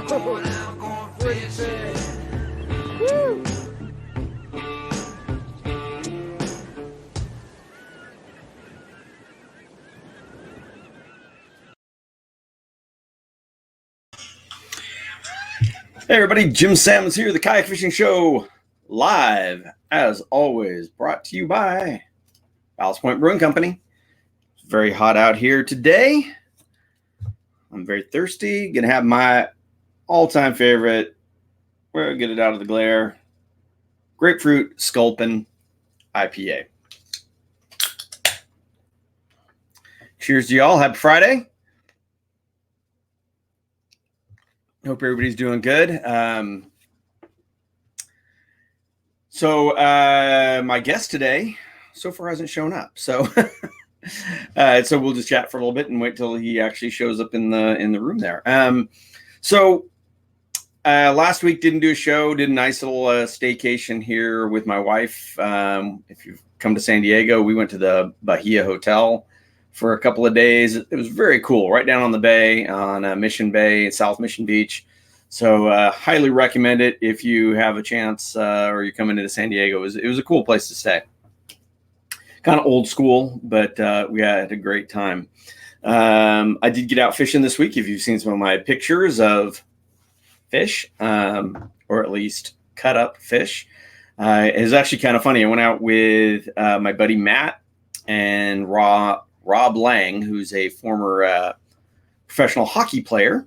Going out, going fishing. Woo! Hey everybody, Jim Sammons here, the Kayak Fishing Show, live, as always, brought to you by Ballast Point Brewing Company. It's very hot out here today. I'm very thirsty. Gonna have my all-time favorite, we'll get it out of the glare, Grapefruit Sculpin IPA. Cheers to y'all. Happy Friday. Hope everybody's doing good. So my guest today so far hasn't shown up. So so we'll just chat for a little bit and wait till he actually shows up in the room there. Last week didn't do a show, did a nice little staycation here with my wife. If you've come to San Diego, we went to the Bahia Hotel for a couple of days. It was very cool, right down on the bay, on Mission Bay, South Mission Beach. So highly recommend it if you have a chance or you're coming into San Diego. It was a cool place to stay. Kind of old school, but we had a great time. I did get out fishing this week. If you've seen some of my pictures of fish, or at least cut up fish, it was actually kind of funny. I went out with my buddy Matt and Rob Lang, who's a former professional hockey player,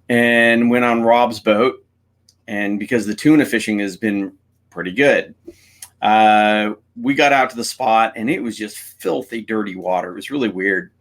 and went on Rob's boat. And because the tuna fishing has been pretty good, we got out to the spot and it was just filthy, dirty water. It was really weird.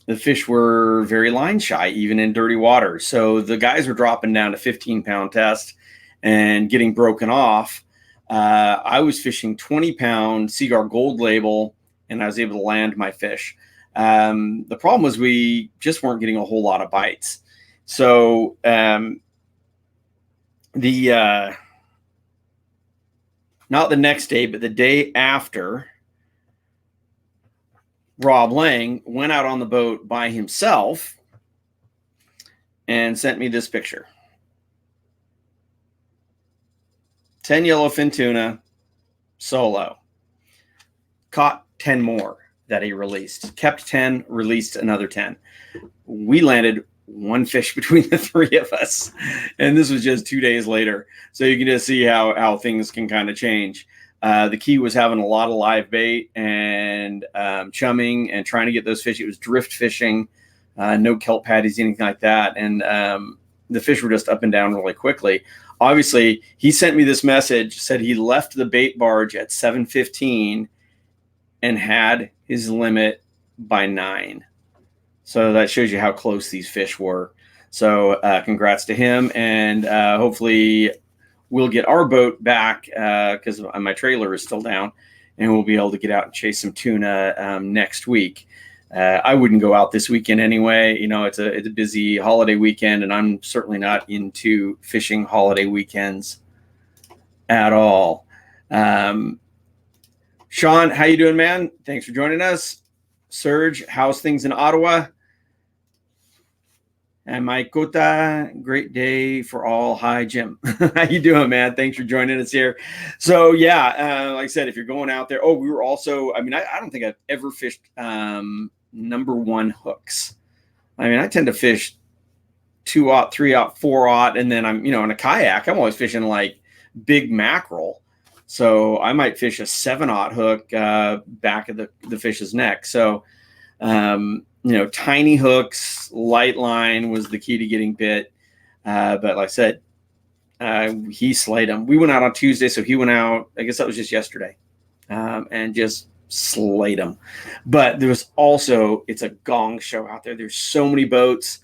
The fish were very line shy, even in dirty water. So the guys were dropping down to 15-pound test and getting broken off. I was fishing 20-pound Seaguar Gold Label, and I was able to land my fish. The problem was we just weren't getting a whole lot of bites. So not the next day, but the day after, Rob Lang went out on the boat by himself and sent me this picture. 10 yellowfin tuna, solo. Caught 10 more that he released. Kept 10, released another 10. We landed one fish between the three of us, and this was just 2 days later. So you can just see how things can kind of change. The key was having a lot of live bait and chumming and trying to get those fish. It was drift fishing, no kelp patties, anything like that. And the fish were just up and down really quickly. Obviously, he sent me this message, said he left the bait barge at 7:15 and had his limit by 9. So that shows you how close these fish were. So congrats to him. And hopefully we'll get our boat back because my trailer is still down, and we'll be able to get out and chase some tuna next week. I wouldn't go out this weekend anyway. You know, it's a busy holiday weekend, and I'm certainly not into fishing holiday weekends at all. Sean, how you doing, man? Thanks for joining us. Serge, how's things in Ottawa? And Mike Kota, great day for all. Hi, Jim. How you doing, man? Thanks for joining us here. So, yeah, like I said, if you're going out there, we were also, I don't think I've ever fished number 1 hooks. I tend to fish 2-aught, 3-aught, 4-aught, and then I'm, in a kayak, I'm always fishing like big mackerel. So I might fish a 7-aught hook back of the fish's neck. So, tiny hooks, light line was the key to getting bit. But like I said, he slayed them. We went out on Tuesday, so he went out, I guess that was just yesterday, and just slayed them. But there was also, it's a gong show out there. There's so many boats.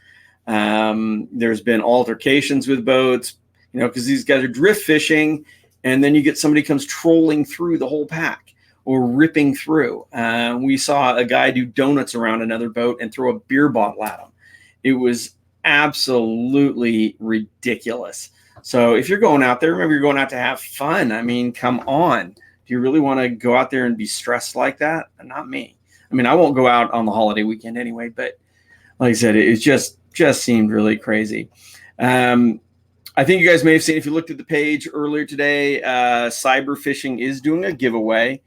There's been altercations with boats, because these guys are drift fishing, and then you get somebody comes trolling through the whole pack or ripping through. We saw a guy do donuts around another boat and throw a beer bottle at him. It was absolutely ridiculous. So if you're going out there, remember you're going out to have fun. Come on. Do you really want to go out there and be stressed like that? Not me. I won't go out on the holiday weekend anyway, but like I said, it's just just seemed really crazy. I think you guys may have seen, if you looked at the page earlier today, Cyber Fishing is doing a giveaway.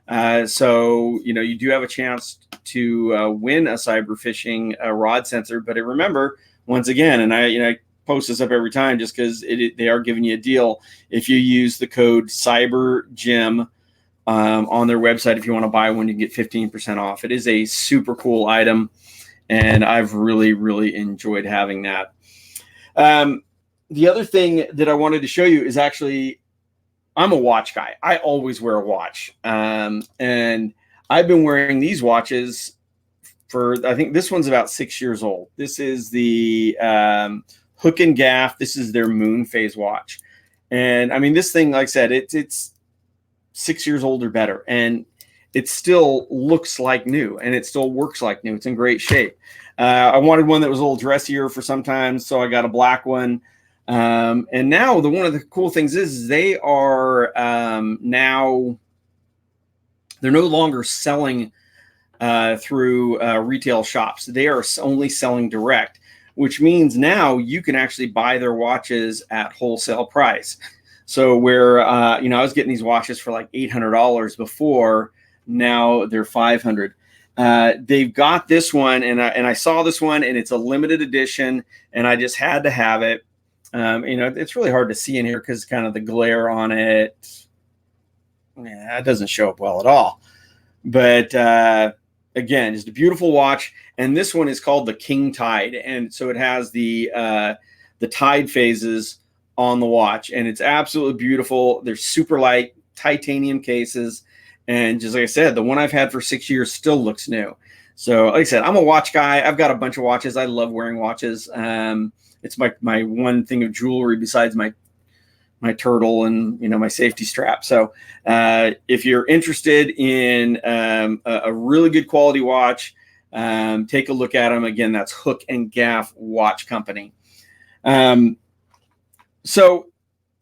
So, you know, you do have a chance to win a Cyber Fishing rod sensor. But remember, once again, and I post this up every time just because they are giving you a deal if you use the code CyberJim on their website. If you want to buy one, you can get 15% off. It is a super cool item, and I've really, really enjoyed having that. The other thing that I wanted to show you is actually, I'm a watch guy. I always wear a watch. And I've been wearing these watches for, I think this one's about 6 years old. This is the Hook and Gaff. This is their moon phase watch. And I mean, this thing, like I said, it's 6 years old or better. And it still looks like new, and it still works like new. It's in great shape. I wanted one that was a little dressier for sometimes, so I got a black one. And now one of the cool things is they are now, they're no longer selling through retail shops. They are only selling direct, which means now you can actually buy their watches at wholesale price. So where, you know, I was getting these watches for like $800 before, now they're $500. They've got this one, and I saw this one, and it's a limited edition, and I just had to have it. You know, it's really hard to see in here because kind of the glare on it. Yeah, it doesn't show up well at all. But again, just a beautiful watch. And this one is called the King Tide. And so it has the tide phases on the watch. And it's absolutely beautiful. They're super light titanium cases. And just like I said, the one I've had for 6 years still looks new. So like I said, I'm a watch guy. I've got a bunch of watches. I love wearing watches. It's my one thing of jewelry besides my turtle and, you know, my safety strap. So if you're interested in a really good quality watch, take a look at them. Again, that's Hook and Gaff Watch Company. So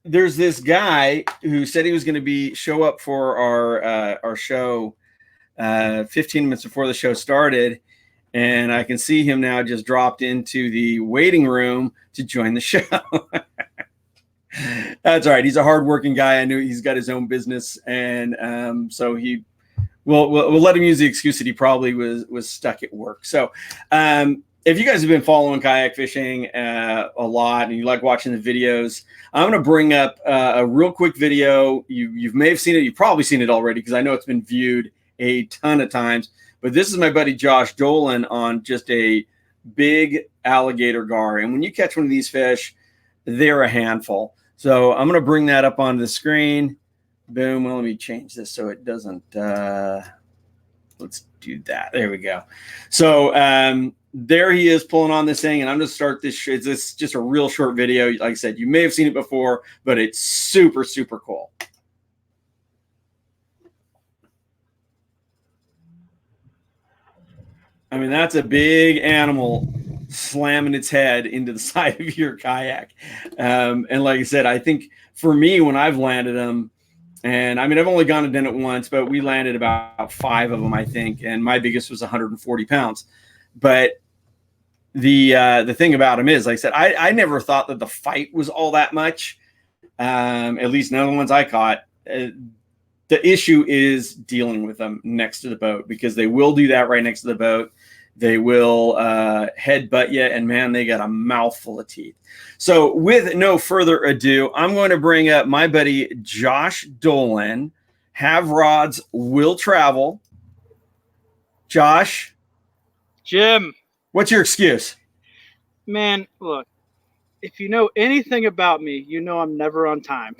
there's this guy who said he was going to show up for our show 15 minutes before the show started. And I can see him now just dropped into the waiting room to join the show. That's all right. He's a hardworking guy. I knew he's got his own business. And so we'll let him use the excuse that he probably was stuck at work. So if you guys have been following kayak fishing a lot and you like watching the videos, I'm going to bring up a real quick video. You may have seen it. You've probably seen it already because I know it's been viewed a ton of times. But this is my buddy Josh Dolan on just a big alligator gar. And when you catch one of these fish, they're a handful. So I'm going to bring that up on the screen. Boom. Well, let me change this so it doesn't. Let's do that. There we go. So there he is pulling on this thing. And I'm going to start this. It's just a real short video. Like I said, you may have seen it before, but it's super, super cool. I mean, that's a big animal slamming its head into the side of your kayak. And like I said, I think for me, when I've landed them, and I mean, I've only gone and done it once, but we landed about 5 of them, I think. And my biggest was 140 pounds. But the thing about them is, like I said, I never thought that the fight was all that much. At least none of the ones I caught. The issue is dealing with them next to the boat, because they will do that right next to the boat. They will headbutt you, and man, they got a mouthful of teeth. So with no further ado, I'm going to bring up my buddy Josh Dolan. Have rods, will travel. Josh. Jim. What's your excuse? Man, look, if you know anything about me, you know I'm never on time.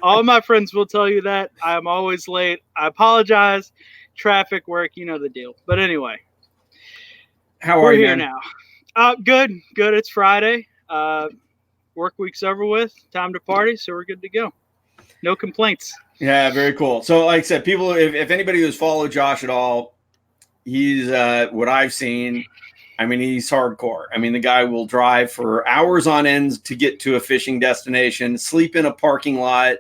All my friends will tell you that. I'm always late. I apologize. Traffic, work, you know the deal. But anyway. How are We're you here now. Good. It's Friday. Work week's over with. Time to party, so we're good to go. No complaints. Yeah, very cool. So like I said, people, if anybody who's followed Josh at all, he's what I've seen. I mean, he's hardcore. I mean, the guy will drive for hours on end to get to a fishing destination, sleep in a parking lot,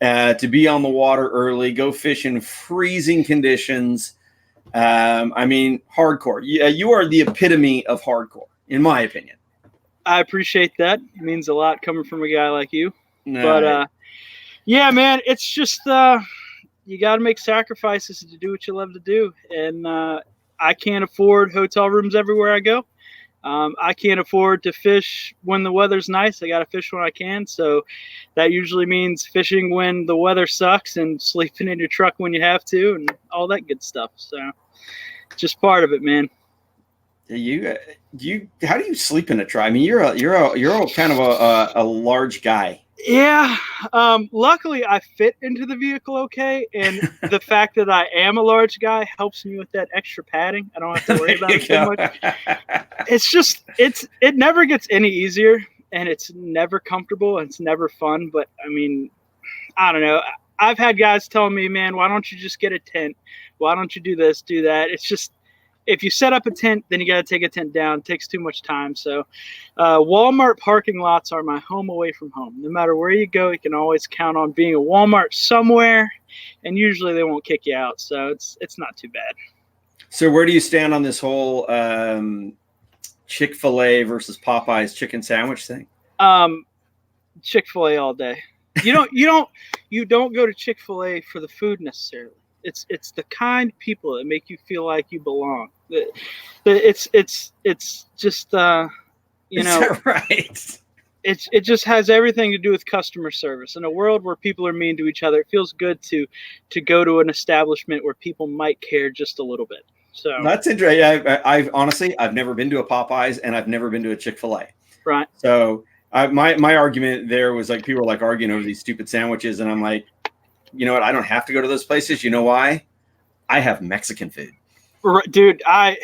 to be on the water early, go fish in freezing conditions. I mean, hardcore. You are the epitome of hardcore. in my opinion. I appreciate that. It means a lot coming from a guy like you. No. But yeah, man, it's just you got to make sacrifices to do what you love to do, and I can't afford hotel rooms everywhere I go. I can't afford to fish when the weather's nice. I got to fish when I can. So that usually means fishing when the weather sucks and sleeping in your truck when you have to and all that good stuff. So just part of it, man. How do you sleep in a truck? I mean, you're a kind of a large guy. Yeah. Luckily I fit into the vehicle okay. And the fact that I am a large guy helps me with that extra padding. I don't have to worry about it too much. It's just, it never gets any easier, and it's never comfortable, and it's never fun. But I mean, I don't know. I've had guys telling me, man, why don't you just get a tent? Why don't you do this, do that? It's just, if you set up a tent, then you got to take a tent down. It takes too much time. So Walmart parking lots are my home away from home. No matter where you go, you can always count on being a Walmart somewhere, and usually they won't kick you out. So it's not too bad. So where do you stand on this whole Chick-fil-A versus Popeyes chicken sandwich thing? Chick-fil-A all day. You don't go to Chick-fil-A for the food necessarily. It's the kind people that make you feel like you belong. It's just you know. Is that right? It just has everything to do with customer service. In a world where people are mean to each other, it feels good to go to an establishment where people might care just a little bit. So that's interesting. I've honestly never been to a Popeyes, and I've never been to a Chick-fil-A. Right. So my argument there was like, people were like arguing over these stupid sandwiches, and I'm like, you know what? I don't have to go to those places. You know why? I have Mexican food. Dude, I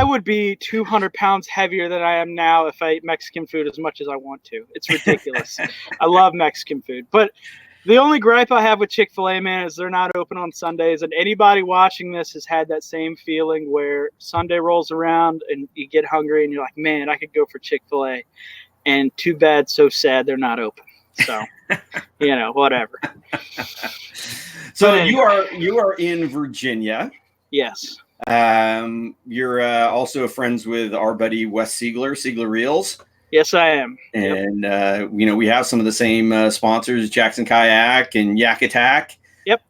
would be 200 pounds heavier than I am now if I ate Mexican food as much as I want to. It's ridiculous. I love Mexican food. But the only gripe I have with Chick-fil-A, man, is they're not open on Sundays. And anybody watching this has had that same feeling where Sunday rolls around and you get hungry and you're like, man, I could go for Chick-fil-A. And too bad, so sad, they're not open. So, whatever. So anyway. you are in Virginia. Yes. You're also friends with our buddy Wes Seigler Reels. Yes, I am. And we have some of the same sponsors, Jackson Kayak and Yak Attack. Yep.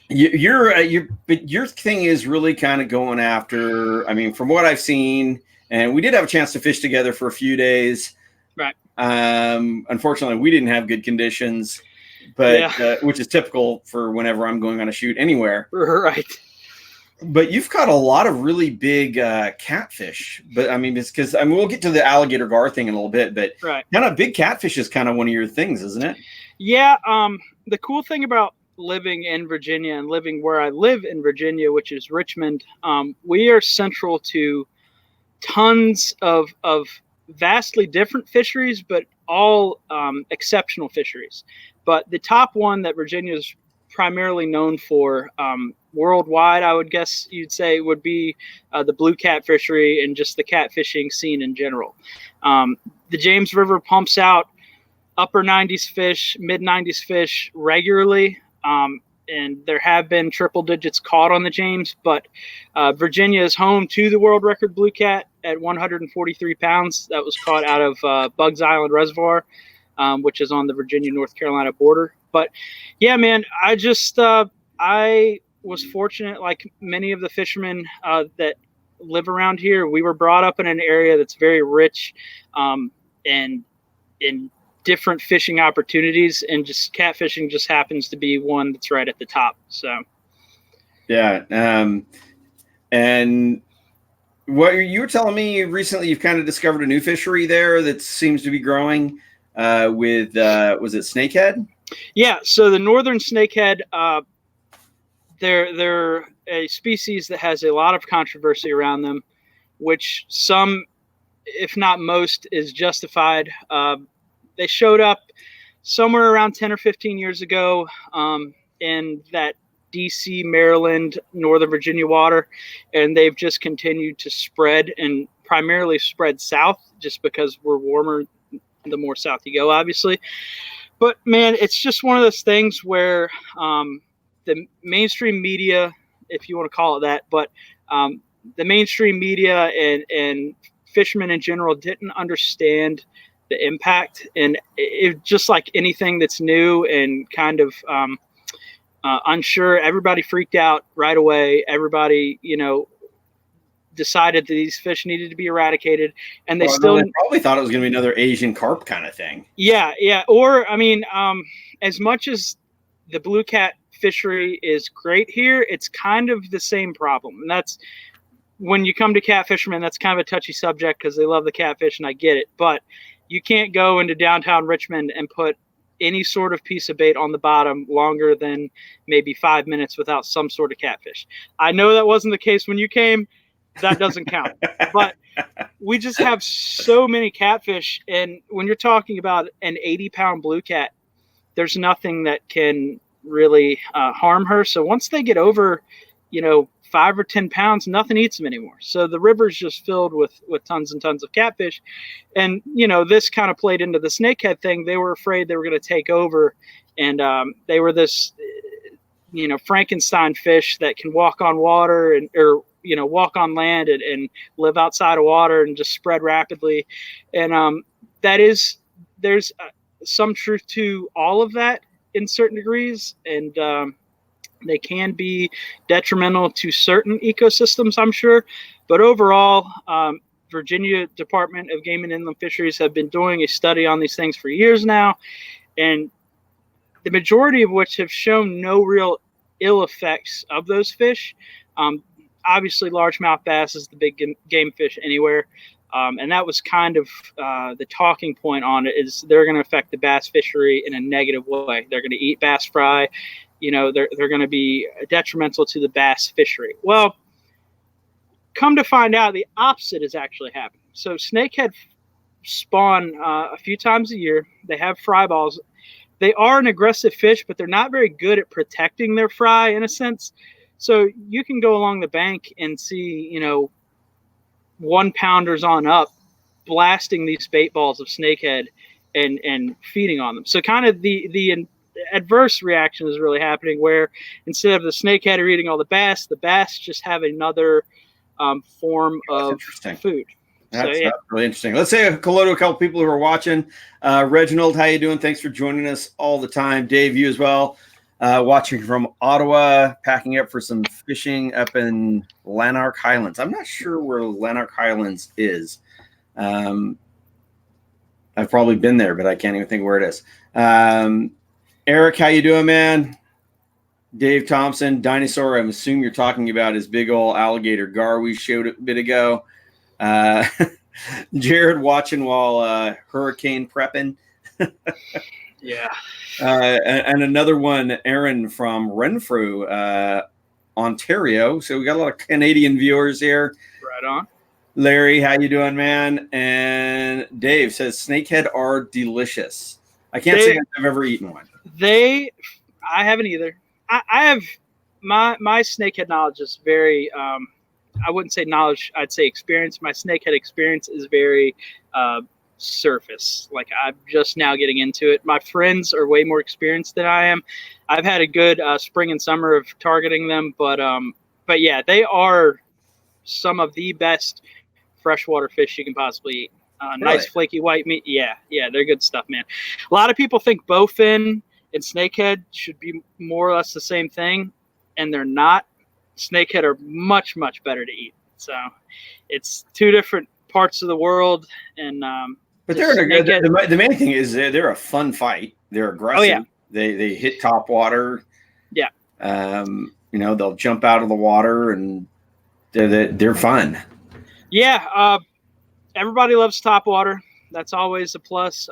Your thing is really kind of going after. I mean, from what I've seen, and we did have a chance to fish together for a few days. Right. Unfortunately, we didn't have good conditions, but which is typical for whenever I'm going on a shoot anywhere. Right. But you've caught a lot of really big catfish. But I mean, it's because we'll get to the alligator gar thing in a little bit. But right. Kind of big catfish is kind of one of your things, isn't it? Yeah. The cool thing about living in Virginia and living where I live in Virginia, which is Richmond, we are central to tons of vastly different fisheries, but all exceptional fisheries. But the top one that Virginia is primarily known for worldwide, I would guess you'd say, would be the blue cat fishery and just the catfishing scene in general. The James River pumps out upper 90s fish, mid 90s fish regularly. And there have been triple digits caught on the James, but Virginia is home to the world record blue cat at 143 pounds. That was caught out of Bugs Island Reservoir, which is on the Virginia-North Carolina border. But yeah, man, I was fortunate, like many of the fishermen that live around here. We were brought up in an area that's very rich and in different fishing opportunities, and just catfishing just happens to be one that's right at the top. So yeah. And what you were telling me recently, you've kind of discovered a new fishery there that seems to be growing with was it snakehead? Yeah, so the northern snakehead, they're a species that has a lot of controversy around them, which some, if not most, is justified. They showed up somewhere around 10 or 15 years ago in that DC, Maryland, Northern Virginia water, and they've just continued to spread, and primarily spread south just because we're warmer the more south you go, obviously. But man, it's just one of those things where the mainstream media, if you want to call it that, but the mainstream media and fishermen in general didn't understand the impact, and it just like anything that's new and kind of unsure, everybody freaked out right away. Everybody, decided that these fish needed to be eradicated, and they they probably thought it was going to be another Asian carp kind of thing. Yeah. Or as much as the blue cat fishery is great here, it's kind of the same problem, and that's when you come to cat fishermen, that's kind of a touchy subject because they love the catfish, and I get it, but you can't go into downtown Richmond and put any sort of piece of bait on the bottom longer than maybe 5 minutes without some sort of catfish. I know that wasn't the case when you came. That doesn't count. But we just have so many catfish, and when you're talking about an 80-pound blue cat, there's nothing that can really harm her. So once they get over, 5 or 10 pounds, nothing eats them anymore. So the river's just filled with tons and tons of catfish. And, this kind of played into the snakehead thing. They were afraid they were going to take over. And they were this, Frankenstein fish that can walk on water or walk on land and live outside of water and just spread rapidly. And there's some truth to all of that in certain degrees. And, they can be detrimental to certain ecosystems, I'm sure. But overall, Virginia Department of Game and Inland Fisheries have been doing a study on these things for years now, and the majority of which have shown no real ill effects of those fish. Obviously, largemouth bass is the big game fish anywhere. And that was kind of the talking point on it, is they're going to affect the bass fishery in a negative way. They're going to eat bass fry. They're going to be detrimental to the bass fishery. Well, come to find out, the opposite is actually happening. So snakehead spawn a few times a year. They have fry balls. They are an aggressive fish, but they're not very good at protecting their fry in a sense. So you can go along the bank and see, 1-pounders on up blasting these bait balls of snakehead and feeding on them. So kind of the adverse reaction is really happening, where instead of the snakehead eating all the bass just have another form of food. That's really interesting. Let's say hello to a couple people who are watching. Reginald, how you doing? Thanks for joining us all the time. Dave, you as well. Watching from Ottawa, packing up for some fishing up in Lanark Highlands. I'm not sure where Lanark Highlands is. I've probably been there, but I can't even think where it is. Eric, how you doing, man? Dave Thompson, Dinosaur, I'm assuming you're talking about his big old alligator gar we showed a bit ago. Jared watching while hurricane prepping. Yeah. And another one, Aaron from Renfrew, Ontario. So we got a lot of Canadian viewers here. Right on. Larry, how you doing, man? And Dave says snakehead are delicious. I can't say I've ever eaten one. I haven't either. I have my snakehead knowledge is very I wouldn't say knowledge, I'd say experience. My snakehead experience is very surface. Like, I'm just now getting into it. My friends are way more experienced than I am. I've had a good spring and summer of targeting them, but yeah, they are some of the best freshwater fish you can possibly eat. Nice flaky white meat. Yeah, they're good stuff, man. A lot of people think bowfin and snakehead should be more or less the same thing, and they're not. Snakehead are much, much better to eat. So it's two different parts of the world, and but the main thing is they're a fun fight. They're aggressive. Oh, yeah. They hit top water. Yeah. They'll jump out of the water, and they're fun. Yeah. Everybody loves top water. That's always a plus.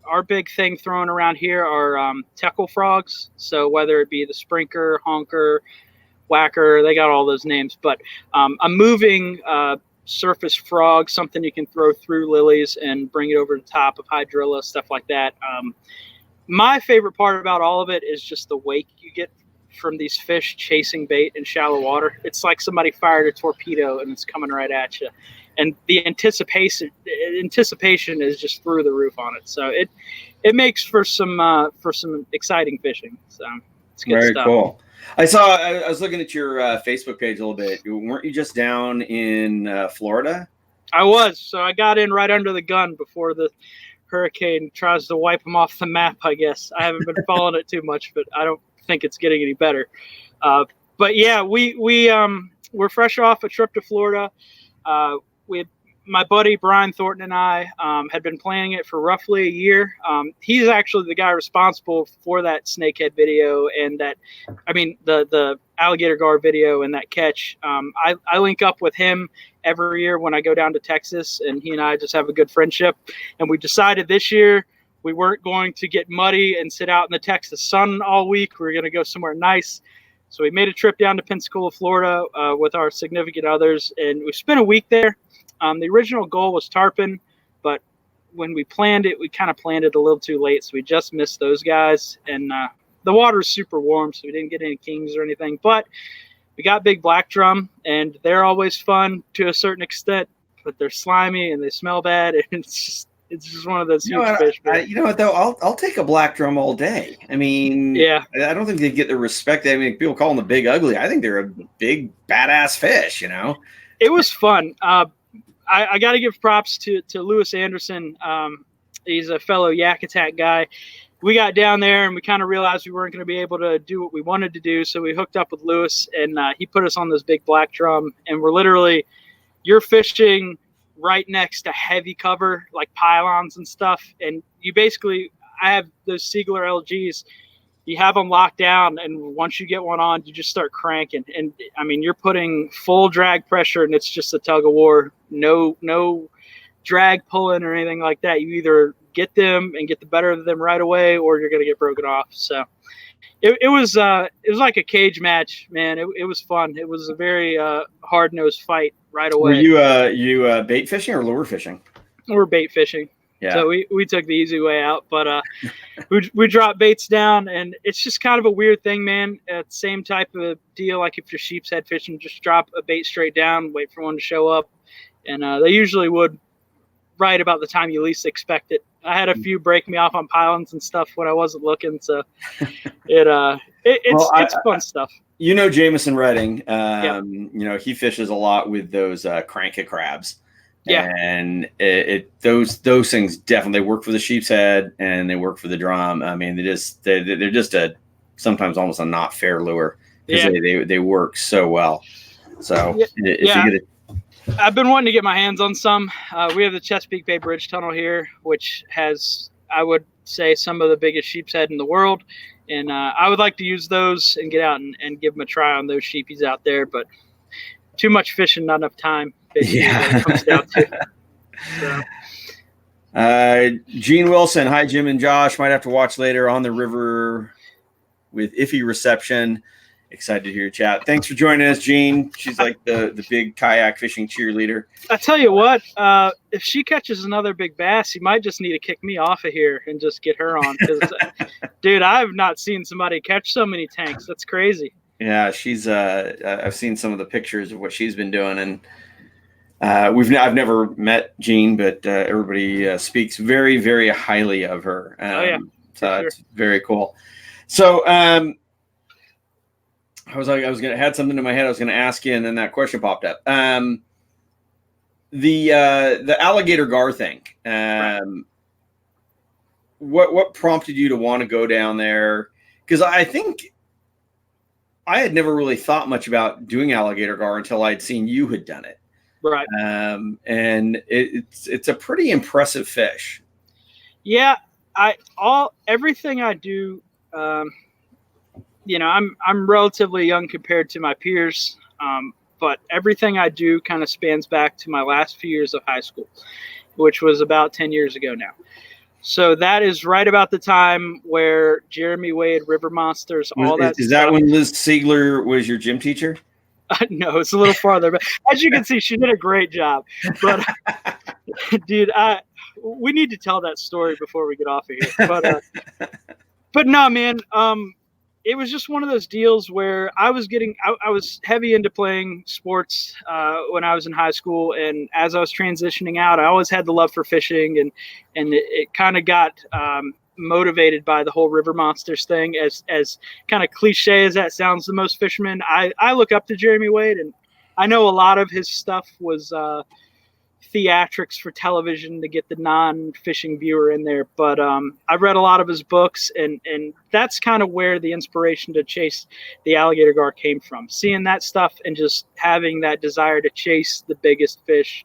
Our big thing thrown around here are teckle frogs. So whether it be the sprinker, honker, whacker, they got all those names. But a moving surface frog, something you can throw through lilies and bring it over the top of hydrilla, stuff like that. My favorite part about all of it is just the wake you get from these fish chasing bait in shallow water. It's like somebody fired a torpedo and it's coming right at you. And the anticipation is just through the roof on it. So it makes for some exciting fishing. So it's good stuff. Very cool. I was looking at your Facebook page a little bit. Weren't you just down in Florida? I was. So I got in right under the gun before the hurricane tries to wipe them off the map, I guess. I haven't been following it too much, but I don't think it's getting any better. But yeah, we're fresh off a trip to Florida. My buddy Brian Thornton and I had been planning it for roughly a year. He's actually the guy responsible for that snakehead video and the alligator gar video and that catch. I link up with him every year when I go down to Texas, and he and I just have a good friendship. And we decided this year we weren't going to get muddy and sit out in the Texas sun all week. We were going to go somewhere nice. So we made a trip down to Pensacola, Florida with our significant others, and we spent a week there. The original goal was tarpon, but when we planned it, we kind of planned it a little too late, so we just missed those guys. And the water is super warm, so we didn't get any kings or anything. But we got big black drum, and they're always fun to a certain extent, but they're slimy and they smell bad, and it's just one of those huge fish. You know what, though? I'll take a black drum all day. I mean, yeah, I don't think they get the respect. I mean, people call them the big ugly. I think they're a big badass fish. You know, it was fun. I got to give props to Lewis Anderson. He's a fellow Yak Attack guy. We got down there and we kind of realized we weren't going to be able to do what we wanted to do. So we hooked up with Lewis, and he put us on this big black drum. And you're fishing right next to heavy cover, like pylons and stuff. And I have those Seigler LGs. You have them locked down, and once you get one on, you just start cranking. And I mean, you're putting full drag pressure, and it's just a tug of war. No drag pulling or anything like that. You either get them and get the better of them right away, or you're going to get broken off. So it was like a cage match, man. It was fun. It was a very hard-nosed fight right away. Were you bait fishing or lure fishing? We're bait fishing. Yeah. So we took the easy way out, but we dropped baits down, and it's just kind of a weird thing, man. Same type of deal, like if you're sheep's head fishing, just drop a bait straight down, wait for one to show up, and they usually would right about the time you least expect it. I had a few break me off on pylons and stuff when I wasn't looking, so it's fun stuff. You know, Jameson Redding, Yep. You know, he fishes a lot with those cranky crabs. Yeah, and those things definitely work for the sheep's head, and they work for the drum. I mean, they're just sometimes almost a not fair lure because they work so well. So I've been wanting to get my hands on some. We have the Chesapeake Bay Bridge Tunnel here, which has, I would say, some of the biggest sheep's head in the world, and I would like to use those and get out and give them a try on those sheepies out there, but too much fishing, not enough time. Yeah. It comes down to. So. Gene Wilson, hi Jim and Josh. Might have to watch later on the river with iffy reception. Excited to hear your chat. Thanks for joining us, Gene. She's like the big kayak fishing cheerleader. I tell you what, if she catches another big bass, you might just need to kick me off of here and just get her on. Because, dude, I've not seen somebody catch so many tanks. That's crazy. Yeah, she's. I've seen some of the pictures of what she's been doing, and I've never met Jean, but everybody speaks very, very highly of her. So it's very cool. So I had something in my head I was gonna ask you, and then that question popped up. The alligator gar thing. What prompted you to want to go down there? Because I think I had never really thought much about doing alligator gar until I'd seen you had done it. Right. And it's a pretty impressive fish. Yeah. Everything I do, you know, I'm relatively young compared to my peers. But everything I do kind of spans back to my last few years of high school, which was about 10 years ago now. So that is right about the time where Jeremy Wade, River Monsters, all that. Is that when Liz Sigler was your gym teacher? No, it's a little farther. But as you can see, she did a great job. But, dude, we need to tell that story before we get off of here. But no, man, it was just one of those deals where I was heavy into playing sports when I was in high school. And as I was transitioning out, I always had the love for fishing. And it kind of got motivated by the whole river monsters thing. As kind of cliche as that sounds, the most fishermen, I look up to Jeremy Wade, and I know a lot of his stuff was theatrics for television to get the non-fishing viewer in there, but I've read a lot of his books, and that's kind of where the inspiration to chase the alligator gar came from. Seeing that stuff and just having that desire to chase the biggest fish,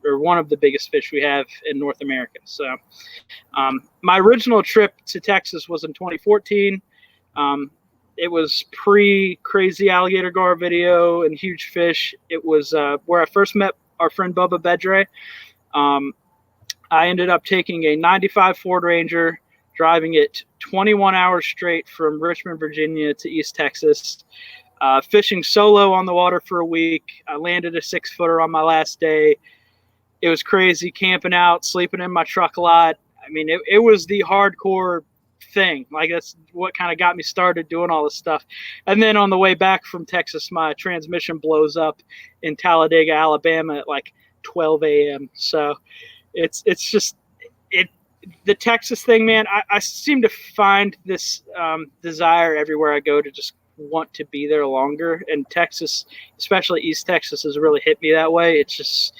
or one of the biggest fish we have in North America. So my original trip to Texas was in 2014. It was pre-crazy alligator gar video and huge fish. It was where I first met our friend Bubba Bedre. I ended up taking a 95 Ford Ranger, driving it 21 hours straight from Richmond, Virginia to East Texas, fishing solo on the water for a week. I landed a 6-footer on my last day. It was crazy, camping out, sleeping in my truck a lot. I mean, it was the hardcore thing. Like, that's what kind of got me started doing all this stuff. And then on the way back from Texas, my transmission blows up in Talladega, Alabama at like 12 a.m. So it's just the Texas thing, man. I seem to find this desire everywhere I go to just want to be there longer. And Texas, especially East Texas, has really hit me that way. It's just,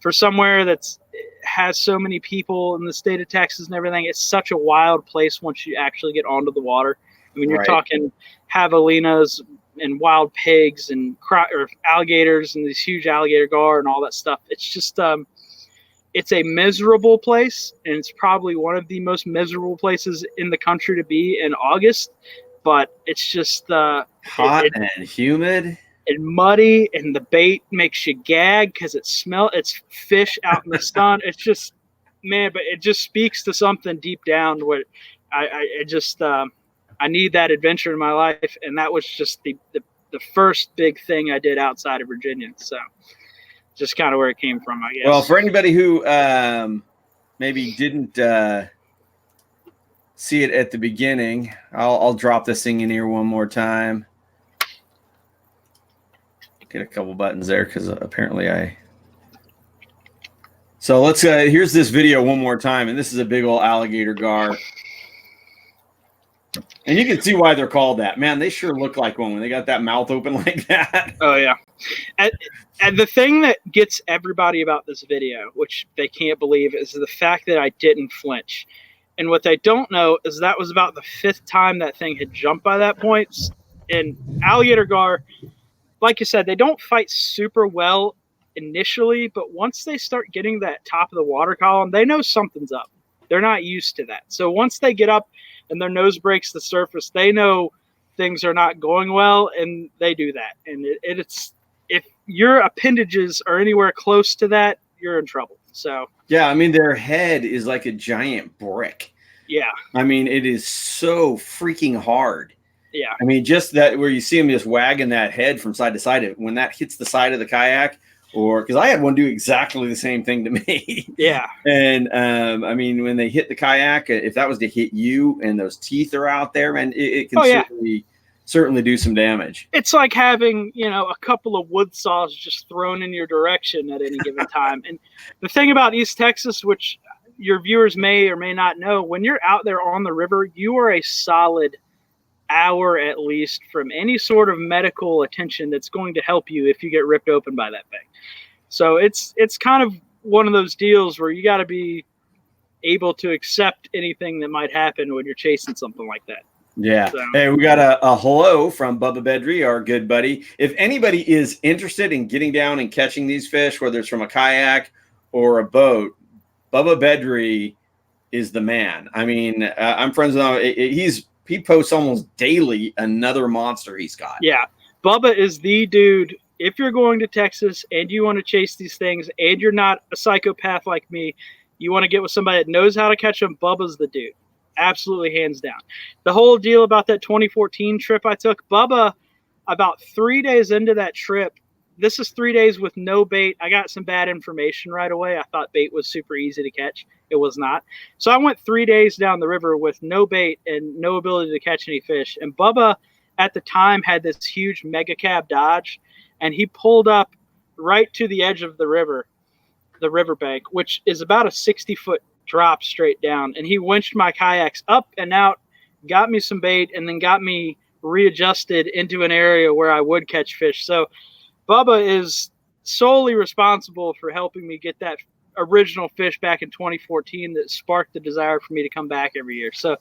for somewhere that's has so many people in the state of Texas and everything, it's such a wild place once you actually get onto the water. I mean, you're talking javelinas and wild pigs and or alligators and these huge alligator gar and all that stuff. It's just it's a miserable place, and it's probably one of the most miserable places in the country to be in August. But it's just hot and humid and muddy, and the bait makes you gag because it's fish out in the sun. It's just, man, but it just speaks to something deep down where I just I need that adventure in my life, and that was just the first big thing I did outside of Virginia. So just kind of where it came from, I guess. Well, for anybody who maybe didn't see it at the beginning, I'll drop this thing in here one more time. Get a couple buttons there because apparently So let's here's this video one more time, and this is a big old alligator gar. And you can see why they're called that. Man, they sure look like one when they got that mouth open like that. Oh, yeah. And the thing that gets everybody about this video, which they can't believe, is the fact that I didn't flinch. And what they don't know is that was about the 5th time that thing had jumped by that point. And alligator gar, like you said, they don't fight super well initially, but once they start getting that top of the water column, they know something's up. They're not used to that. So once they get up and their nose breaks the surface, they know things are not going well, and they do that. And it's if your appendages are anywhere close to that, you're in trouble. So yeah, I mean, their head is like a giant brick. Yeah, I mean, it is so freaking hard. Yeah, I mean, just that where you see them just wagging that head from side to side, when that hits the side of the kayak, or because I had one do exactly the same thing to me. Yeah, and I mean, when they hit the kayak, if that was to hit you and those teeth are out there, man, it can certainly do some damage. It's like having, a couple of wood saws just thrown in your direction at any given time. And the thing about East Texas, which your viewers may or may not know, when you're out there on the river, you are a solid hour at least from any sort of medical attention that's going to help you if you get ripped open by that thing. So it's kind of one of those deals where you got to be able to accept anything that might happen when you're chasing something like that. Yeah. So, hey, we got a hello from Bubba Bedre, our good buddy. If anybody is interested in getting down and catching these fish, whether it's from a kayak or a boat, Bubba Bedre is the man. I mean, I'm friends with him. He posts almost daily another monster he's got. Yeah. Bubba is the dude. If you're going to Texas and you want to chase these things and you're not a psychopath like me, you want to get with somebody that knows how to catch them, Bubba's the dude. Absolutely, hands down. The whole deal about that 2014 trip I took, Bubba, about 3 days into that trip, this is 3 days with no bait. I got some bad information right away. I thought bait was super easy to catch. It was not. So I went 3 days down the river with no bait and no ability to catch any fish. And Bubba, at the time, had this huge mega cab Dodge, and he pulled up right to the edge of the riverbank, which is about a 60-foot drop straight down. And he winched my kayaks up and out, got me some bait, and then got me readjusted into an area where I would catch fish. So Bubba is solely responsible for helping me get that original fish back in 2014 that sparked the desire for me to come back every year. So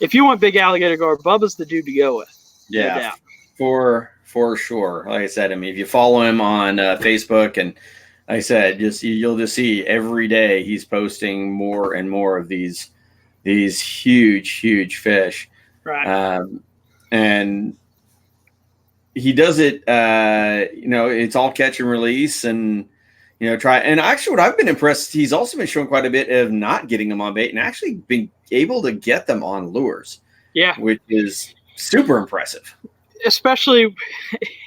if you want big alligator gar, Bubba's the dude to go with. Yeah, no doubt. for sure. Like I said, I mean, if you follow him on Facebook, and like I said, you'll just see every day he's posting more and more of these huge fish. Right. And he does it, it's all catch and release, and try. And actually, what I've been impressed, he's also been showing quite a bit of not getting them on bait and actually being able to get them on lures. Yeah, which is super impressive. Especially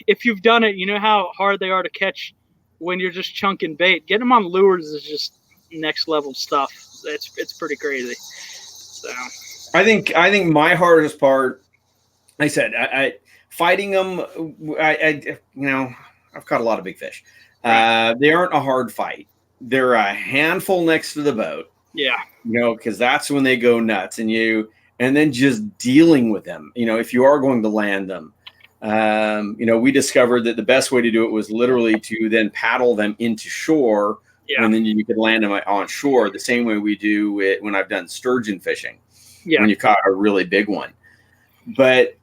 if you've done it, you know how hard they are to catch when you're just chunking bait. Getting them on lures is just next level stuff. It's pretty crazy. So I think my hardest part, I said, I fighting them. I've caught a lot of big fish. They aren't a hard fight. They're a handful next to the boat. Yeah. Because that's when they go nuts, and then just dealing with them. If you are going to land them, we discovered that the best way to do it was literally to then paddle them into shore. Yeah. And then you could land them on shore the same way we do it when I've done sturgeon fishing. Yeah. When you caught a really big one. But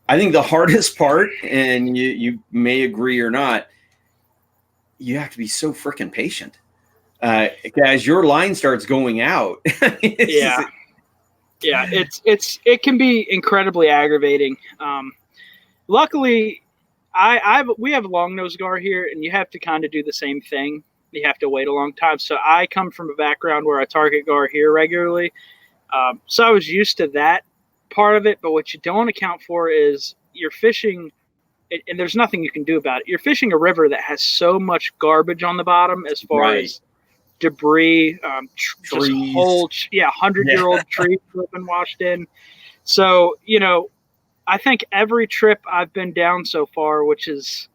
I think the hardest part, and you may agree or not, you have to be so freaking patient. As your line starts going out. Yeah. It can be incredibly aggravating. Luckily, we have long nose gar here, and you have to kind of do the same thing. You have to wait a long time. So I come from a background where I target gar here regularly. So I was used to that part of it. But what you don't account for is you're fishing, and there's nothing you can do about it. You're fishing a river that has so much garbage on the bottom as far as debris, just whole 100-year-old trees have been washed in. So I think every trip I've been down so far, which is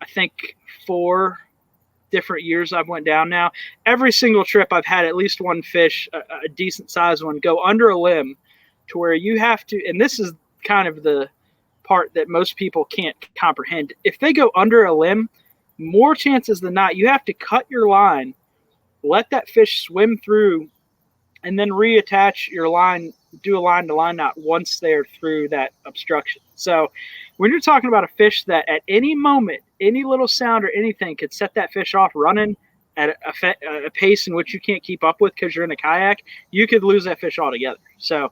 I think 4 different years I've went down now, every single trip I've had at least one fish, a decent sized one, go under a limb to where you have to, and this is kind of the part that most people can't comprehend. If they go under a limb, more chances than not, you have to cut your line, let that fish swim through, and then reattach your line, do a line to line knot once they're through that obstruction. So when you're talking about a fish that at any moment, any little sound or anything could set that fish off running at a pace in which you can't keep up with because you're in a kayak, you could lose that fish altogether. So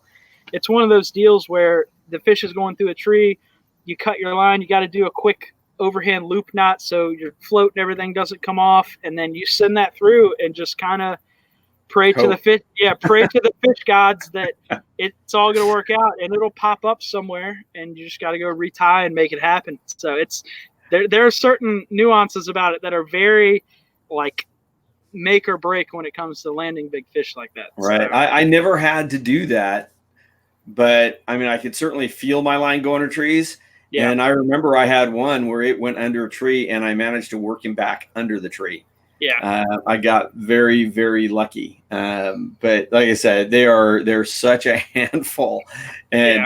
it's one of those deals where the fish is going through a tree, you cut your line, you got to do a quick overhand loop knot so your float and everything doesn't come off, and then you send that through and just kind of pray to the fish. Yeah, pray to the fish gods that it's all going to work out, and it'll pop up somewhere, and you just got to go retie and make it happen. So it's there are certain nuances about it that are very like make or break when it comes to landing big fish like that. Right. So, I never had to do that, but I mean, I could certainly feel my line go under trees. Yeah. And I remember I had one where it went under a tree, and I managed to work him back under the tree. Yeah. I got very, very lucky. But like I said, they're such a handful. And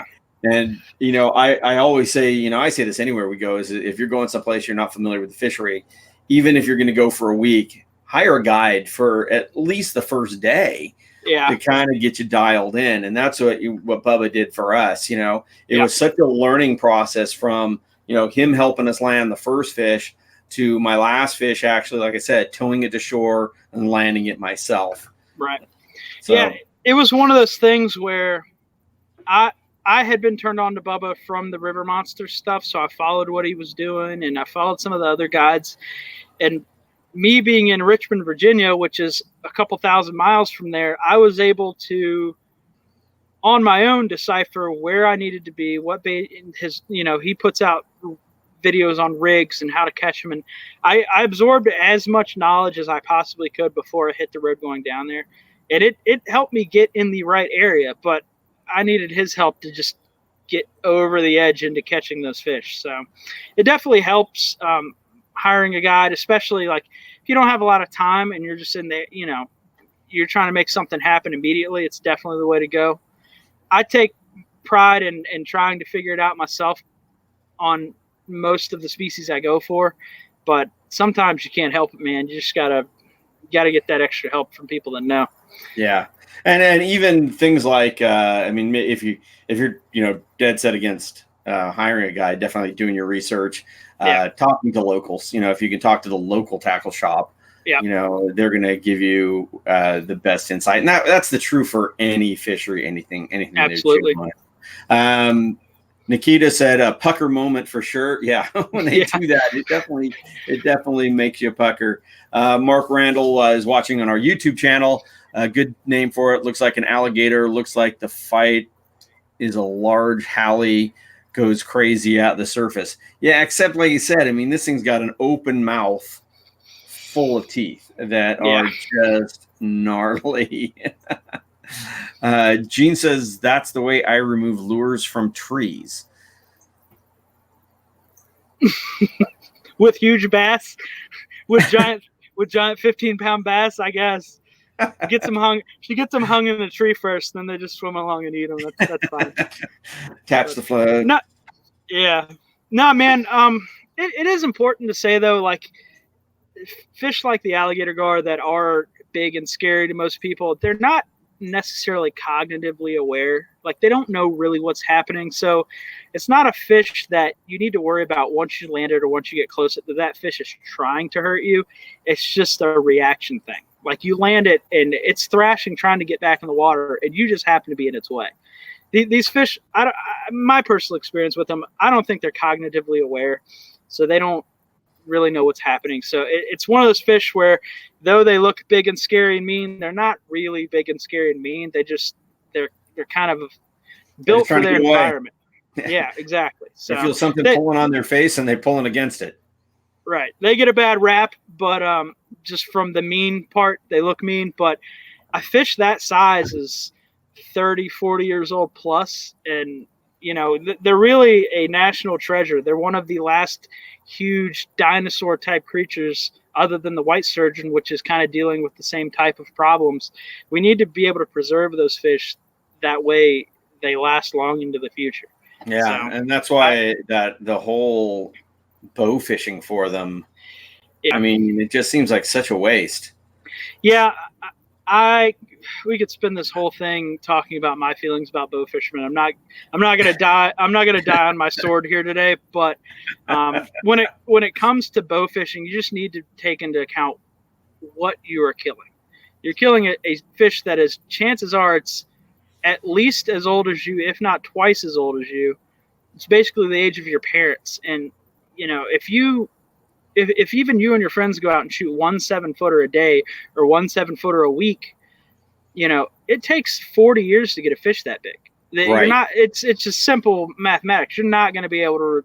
I always say, I say this anywhere we go, is if you're going someplace you're not familiar with the fishery, even if you're going to go for a week, hire a guide for at least the first day. Yeah. To kind of get you dialed in. And that's what Bubba did for us. It was such a learning process from, him helping us land the first fish to my last fish, actually, like I said, towing it to shore and landing it myself. Right. So, yeah. It was one of those things where I had been turned on to Bubba from the River Monster stuff. So I followed what he was doing, and I followed some of the other guides, and me being in Richmond, Virginia, which is a couple thousand miles from there, I was able to, on my own, decipher where I needed to be, what bait he puts out videos on rigs and how to catch them. And I absorbed as much knowledge as I possibly could before I hit the road going down there. And it helped me get in the right area, but I needed his help to just get over the edge into catching those fish. So it definitely helps, hiring a guide, especially like if you don't have a lot of time and you're just in there, you're trying to make something happen immediately, it's definitely the way to go. I take pride in trying to figure it out myself on most of the species I go for, but sometimes you can't help it, man. You just gotta get that extra help from people that know. Yeah, and even things like I mean, if you're dead set against hiring a guy, definitely doing your research, talking to locals. If you can talk to the local tackle shop, they're going to give you the best insight, and that's the true for any fishery, anything. Absolutely. Nikita said a pucker moment for sure. Yeah, when they do that, it definitely makes you pucker. Mark Randall is watching on our YouTube channel. A good name for it. Looks like an alligator. Looks like the fight is a large halle, goes crazy at the surface. Yeah, except like you said, I mean, this thing's got an open mouth full of teeth that are just gnarly. Gene says that's the way I remove lures from trees. With huge bass, with giant 15-pound bass, I guess. She gets them hung in the tree first, then they just swim along and eat them. That's fine. Taps the float. No, man. It is important to say though, like fish like the alligator gar that are big and scary to most people, they're not necessarily cognitively aware. Like they don't know really what's happening. So it's not a fish that you need to worry about once you land it or once you get close that fish is trying to hurt you. It's just a reaction thing. Like you land it and it's thrashing, trying to get back in the water, and you just happen to be in its way. These fish, my personal experience with them, I don't think they're cognitively aware, so they don't really know what's happening. So it's one of those fish where, though they look big and scary and mean, they're not really big and scary and mean. They're kind of built for their environment. Yeah, exactly. So they feel something pulling on their face and they're pulling against it. Right. They get a bad rap, but just from the mean part, they look mean. But a fish that size is 30, 40 years old plus, and they're really a national treasure. They're one of the last huge dinosaur type creatures other than the white sturgeon, which is kind of dealing with the same type of problems. We need to be able to preserve those fish, that way they last long into the future. Yeah, and that's why the whole bow fishing for them, I mean, it just seems like such a waste. Yeah, we could spend this whole thing talking about my feelings about bow fishermen. I'm not gonna die on my sword here today. But when it comes to bow fishing, you just need to take into account what you are killing. You're killing a fish that is, chances are, it's at least as old as you, if not twice as old as you. It's basically the age of your parents. And if even you and your friends go out and shoot 1 7-footer a day or 1 7-footer a week, it takes 40 years to get a fish that big. You're not. It's just simple mathematics. You're not going to be able to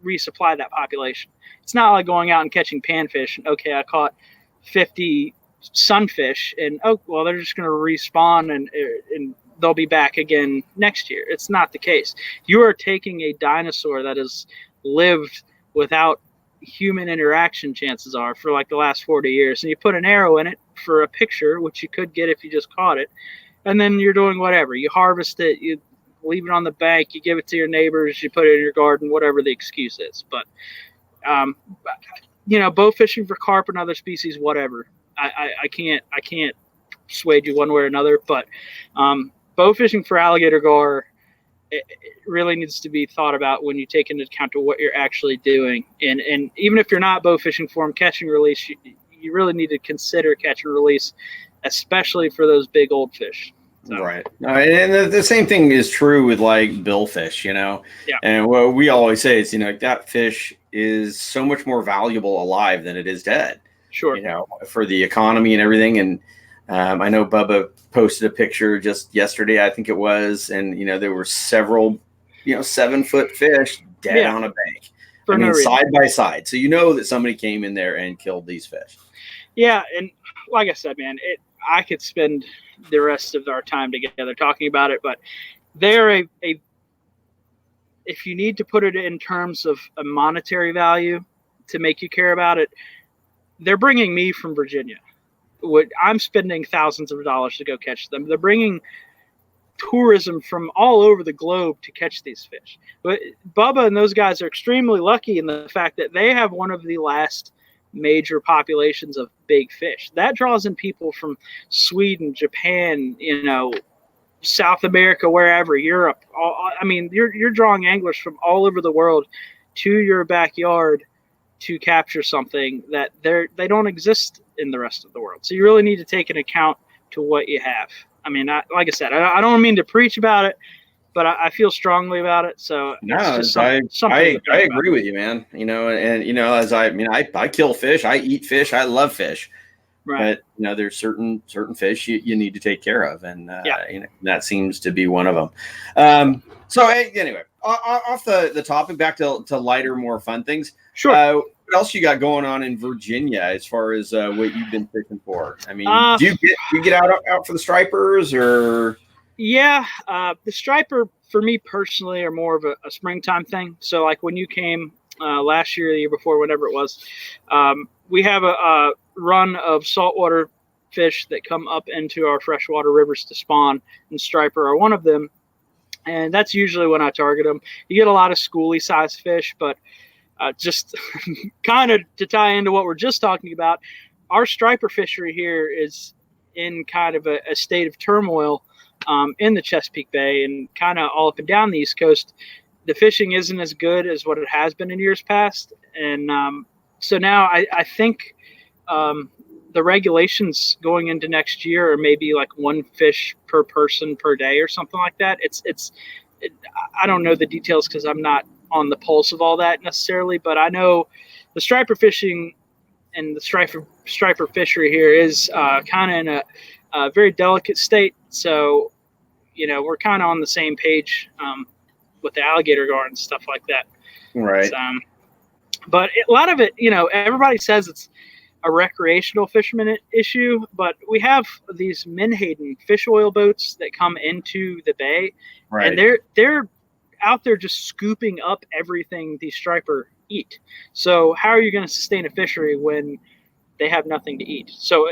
resupply that population. It's not like going out and catching panfish. And okay, I caught 50 sunfish, and they're just going to respawn and they'll be back again next year. It's not the case. You are taking a dinosaur that has lived without human interaction, chances are, for like the last 40 years, and you put an arrow in it for a picture, which you could get if you just caught it, and then you're doing whatever. You harvest it, you leave it on the bank, you give it to your neighbors, you put it in your garden, whatever the excuse is. But bow fishing for carp and other species, whatever. I can't sway you one way or another, but bow fishing for alligator gar, it really needs to be thought about when you take into account to what you're actually doing. And even if you're not bow fishing for them, catch and release, you really need to consider catch and release, especially for those big old fish. So. Right. And the same thing is true with like billfish, Yeah. And what we always say is, that fish is so much more valuable alive than it is dead. Sure. For the economy and everything. And I know Bubba posted a picture just yesterday, I think it was, and there were several, 7-foot fish dead on a bank. Side by side. So that somebody came in there and killed these fish. Yeah, and like I said, man, I could spend the rest of our time together talking about it, but they're a if you need to put it in terms of a monetary value to make you care about it, they're bringing me from Virginia. I'm spending thousands of dollars to go catch them. They're bringing tourism from all over the globe to catch these fish. But Bubba and those guys are extremely lucky in the fact that they have one of the last major populations of big fish. That draws in people from Sweden, Japan, South America, wherever, Europe. I mean, you're drawing anglers from all over the world to your backyard to capture something that they don't exist in the rest of the world. So you really need to take an account to what you have. I mean, like I said, I don't mean to preach about it, but I feel strongly about it. So I agree with you, man. As I kill fish, I eat fish, I love fish. Right. But there's certain fish you need to take care of, and that seems to be one of them. So anyway, off the topic, back to lighter, more fun things. Sure. What else you got going on in Virginia as far as what you've been fishing for? I mean, do you get out for the stripers or? Yeah, the striper for me personally are more of a springtime thing. So like when you came last year, the year before, whenever it was, we have a run of saltwater fish that come up into our freshwater rivers to spawn, and striper are one of them. And that's usually when I target them. You get a lot of schoolie sized fish, but just kind of to tie into what we're just talking about, our striper fishery here is in kind of a state of turmoil in the Chesapeake Bay and kind of all up and down the East Coast. The fishing isn't as good as what it has been in years past. And so now I think the regulations going into next year are maybe like one fish per person per day or something like that. I don't know the details because I'm not on the pulse of all that necessarily, but I know the striper fishing and the striper fishery here is kind of in a very delicate state. So, we're kind of on the same page with the alligator guard and stuff like that. Right. But a lot of it, everybody says it's a recreational fisherman issue, but we have these Menhaden fish oil boats that come into the bay, right, and they're out there just scooping up everything these striper eat. So how are you going to sustain a fishery when they have nothing to eat? So,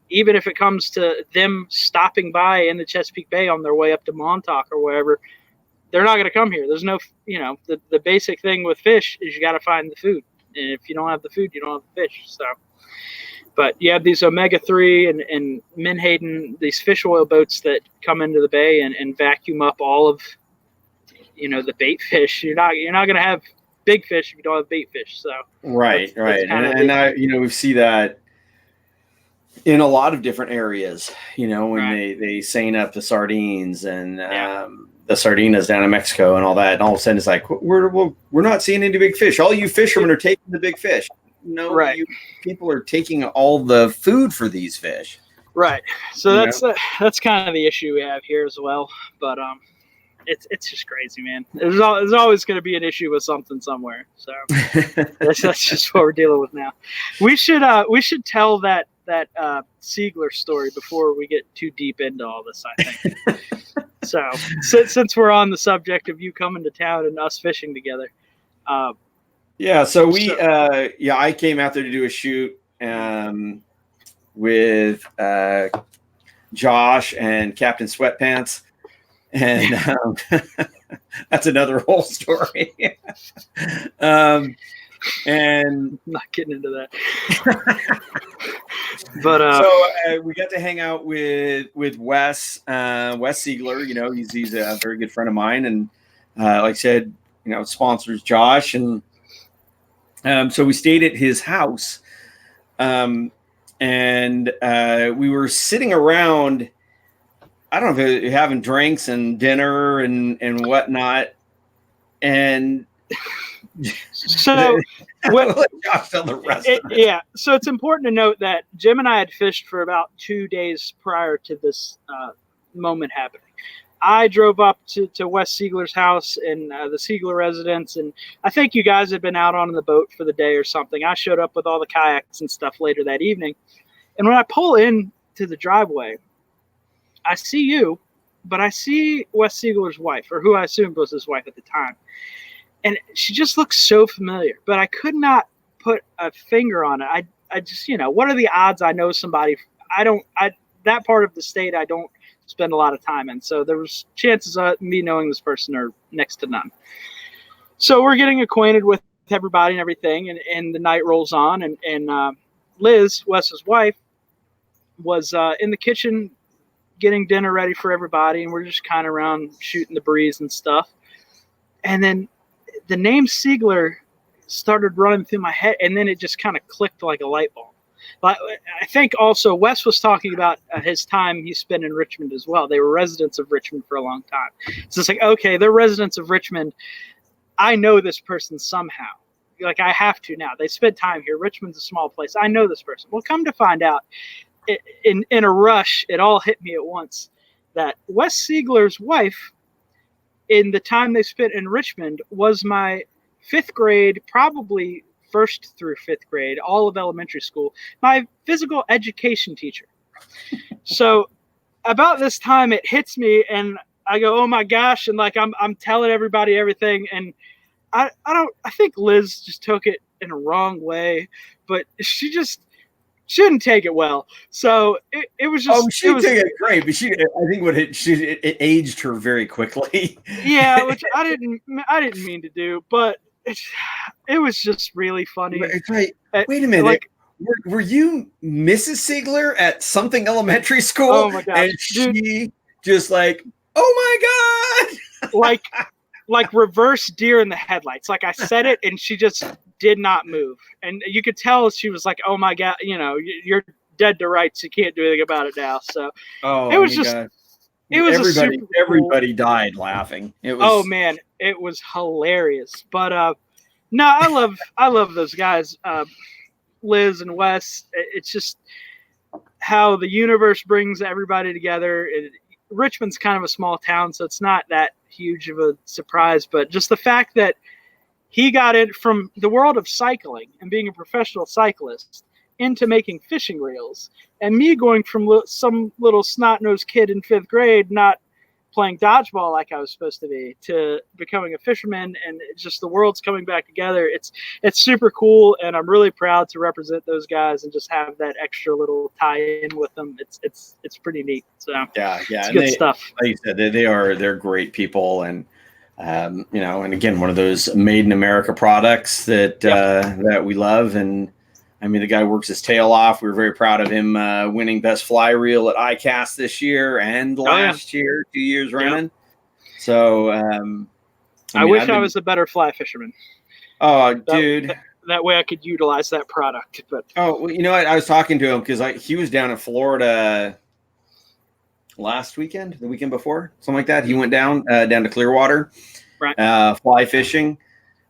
even if it comes to them stopping by in the Chesapeake Bay on their way up to Montauk or wherever, they're not going to come here. There's no, the basic thing with fish is you got to find the food. And if you don't have the food, you don't have the fish. So, but you have these omega-3 and Menhaden, these fish oil boats that come into the bay and vacuum up all of, the bait fish. You're not going to have big fish if you don't have bait fish. So right. And we see that in a lot of different areas, when they seine up the sardines and the sardinas down in Mexico and all that, and all of a sudden it's like we're not seeing any big fish. All you fishermen are taking the big fish. No, right. People are taking all the food for these fish. Right. So that's kind of the issue we have here as well. But it's just crazy, man. There's always going to be an issue with something somewhere. So that's just what we're dealing with now. We should tell that Sigler story before we get too deep into all this, I think. So since we're on the subject of you coming to town and us fishing together. I came out there to do a shoot with Josh and Captain Sweatpants. And that's another whole story. And I'm not getting into that. But we got to hang out with Wes Seigler. He's a very good friend of mine, and like I said, sponsors Josh, and so we stayed at his house, and we were sitting around. I don't know if you're having drinks and dinner and whatnot, and so Josh tell the rest of it. Yeah. So it's important to note that Jim and I had fished for about 2 days prior to this moment happening. I drove up to Wes Seigler's house in the Seigler residence, and I think you guys had been out on the boat for the day or something. I showed up with all the kayaks and stuff later that evening, and when I pull in to the driveway, I see you, but I see Wes Seigler's wife, or who I assumed was his wife at the time. And she just looks so familiar, but I could not put a finger on it. I just, what are the odds I know somebody? That part of the state I don't spend a lot of time in. So there was chances of me knowing this person are next to none. So we're getting acquainted with everybody and everything. And the night rolls on, and Liz, Wes's wife, was in the kitchen getting dinner ready for everybody. And we're just kind of around shooting the breeze and stuff. And then the name Sigler started running through my head, and then it just kind of clicked like a light bulb. But I think also Wes was talking about his time he spent in Richmond as well. They were residents of Richmond for a long time. So it's like, okay, they're residents of Richmond. I know this person somehow. Like, I have to now. They spent time here. Richmond's a small place. I know this person. Well, come to find out, in a rush, it all hit me at once that Wes Seigler's wife, in the time they spent in Richmond, was my fifth grade, probably first through fifth grade, all of elementary school, my physical education teacher. So about this time it hits me, and I go, oh my gosh. And like, I'm telling everybody everything. And I think Liz just took it in a wrong way, but she didn't take it well. So it was just, she took it great, but I think it aged her very quickly. Yeah. Which I didn't mean to do, but it was just really funny. It's right. Wait a minute. Like, were you Mrs. Sigler at something elementary school? Oh my gosh. And she just like, oh my God. like reverse deer in the headlights. Like, I said it and she just did not move. And you could tell she was like, oh my God, you're dead to rights. You can't do anything about it now. So it was just, God. It was everybody died laughing. It was, oh man, it was hilarious. But no, I love those guys, Liz and Wes. It's just how the universe brings everybody together. Richmond's kind of a small town, so it's not that huge of a surprise. But just the fact that he got it from the world of cycling and being a professional cyclist into making fishing reels, and me going from some little snot-nosed kid in fifth grade not playing dodgeball like I was supposed to be, to becoming a fisherman, and it's just the world's coming back together. It's super cool, and I'm really proud to represent those guys and just have that extra little tie-in with them. It's pretty neat. So yeah, it's good stuff. Like you said, they're great people, and and again, one of those made in America products that that we love. And I mean, the guy works his tail off. We were very proud of him winning best fly reel at ICAST this year and last year, 2 years running. Yep. So I wish I was a better fly fisherman. Oh, dude. That way I could utilize that product. But well, you know what? I was talking to him because he was down in Florida last weekend, the weekend before, something like that. He went down to Clearwater, right, fly fishing.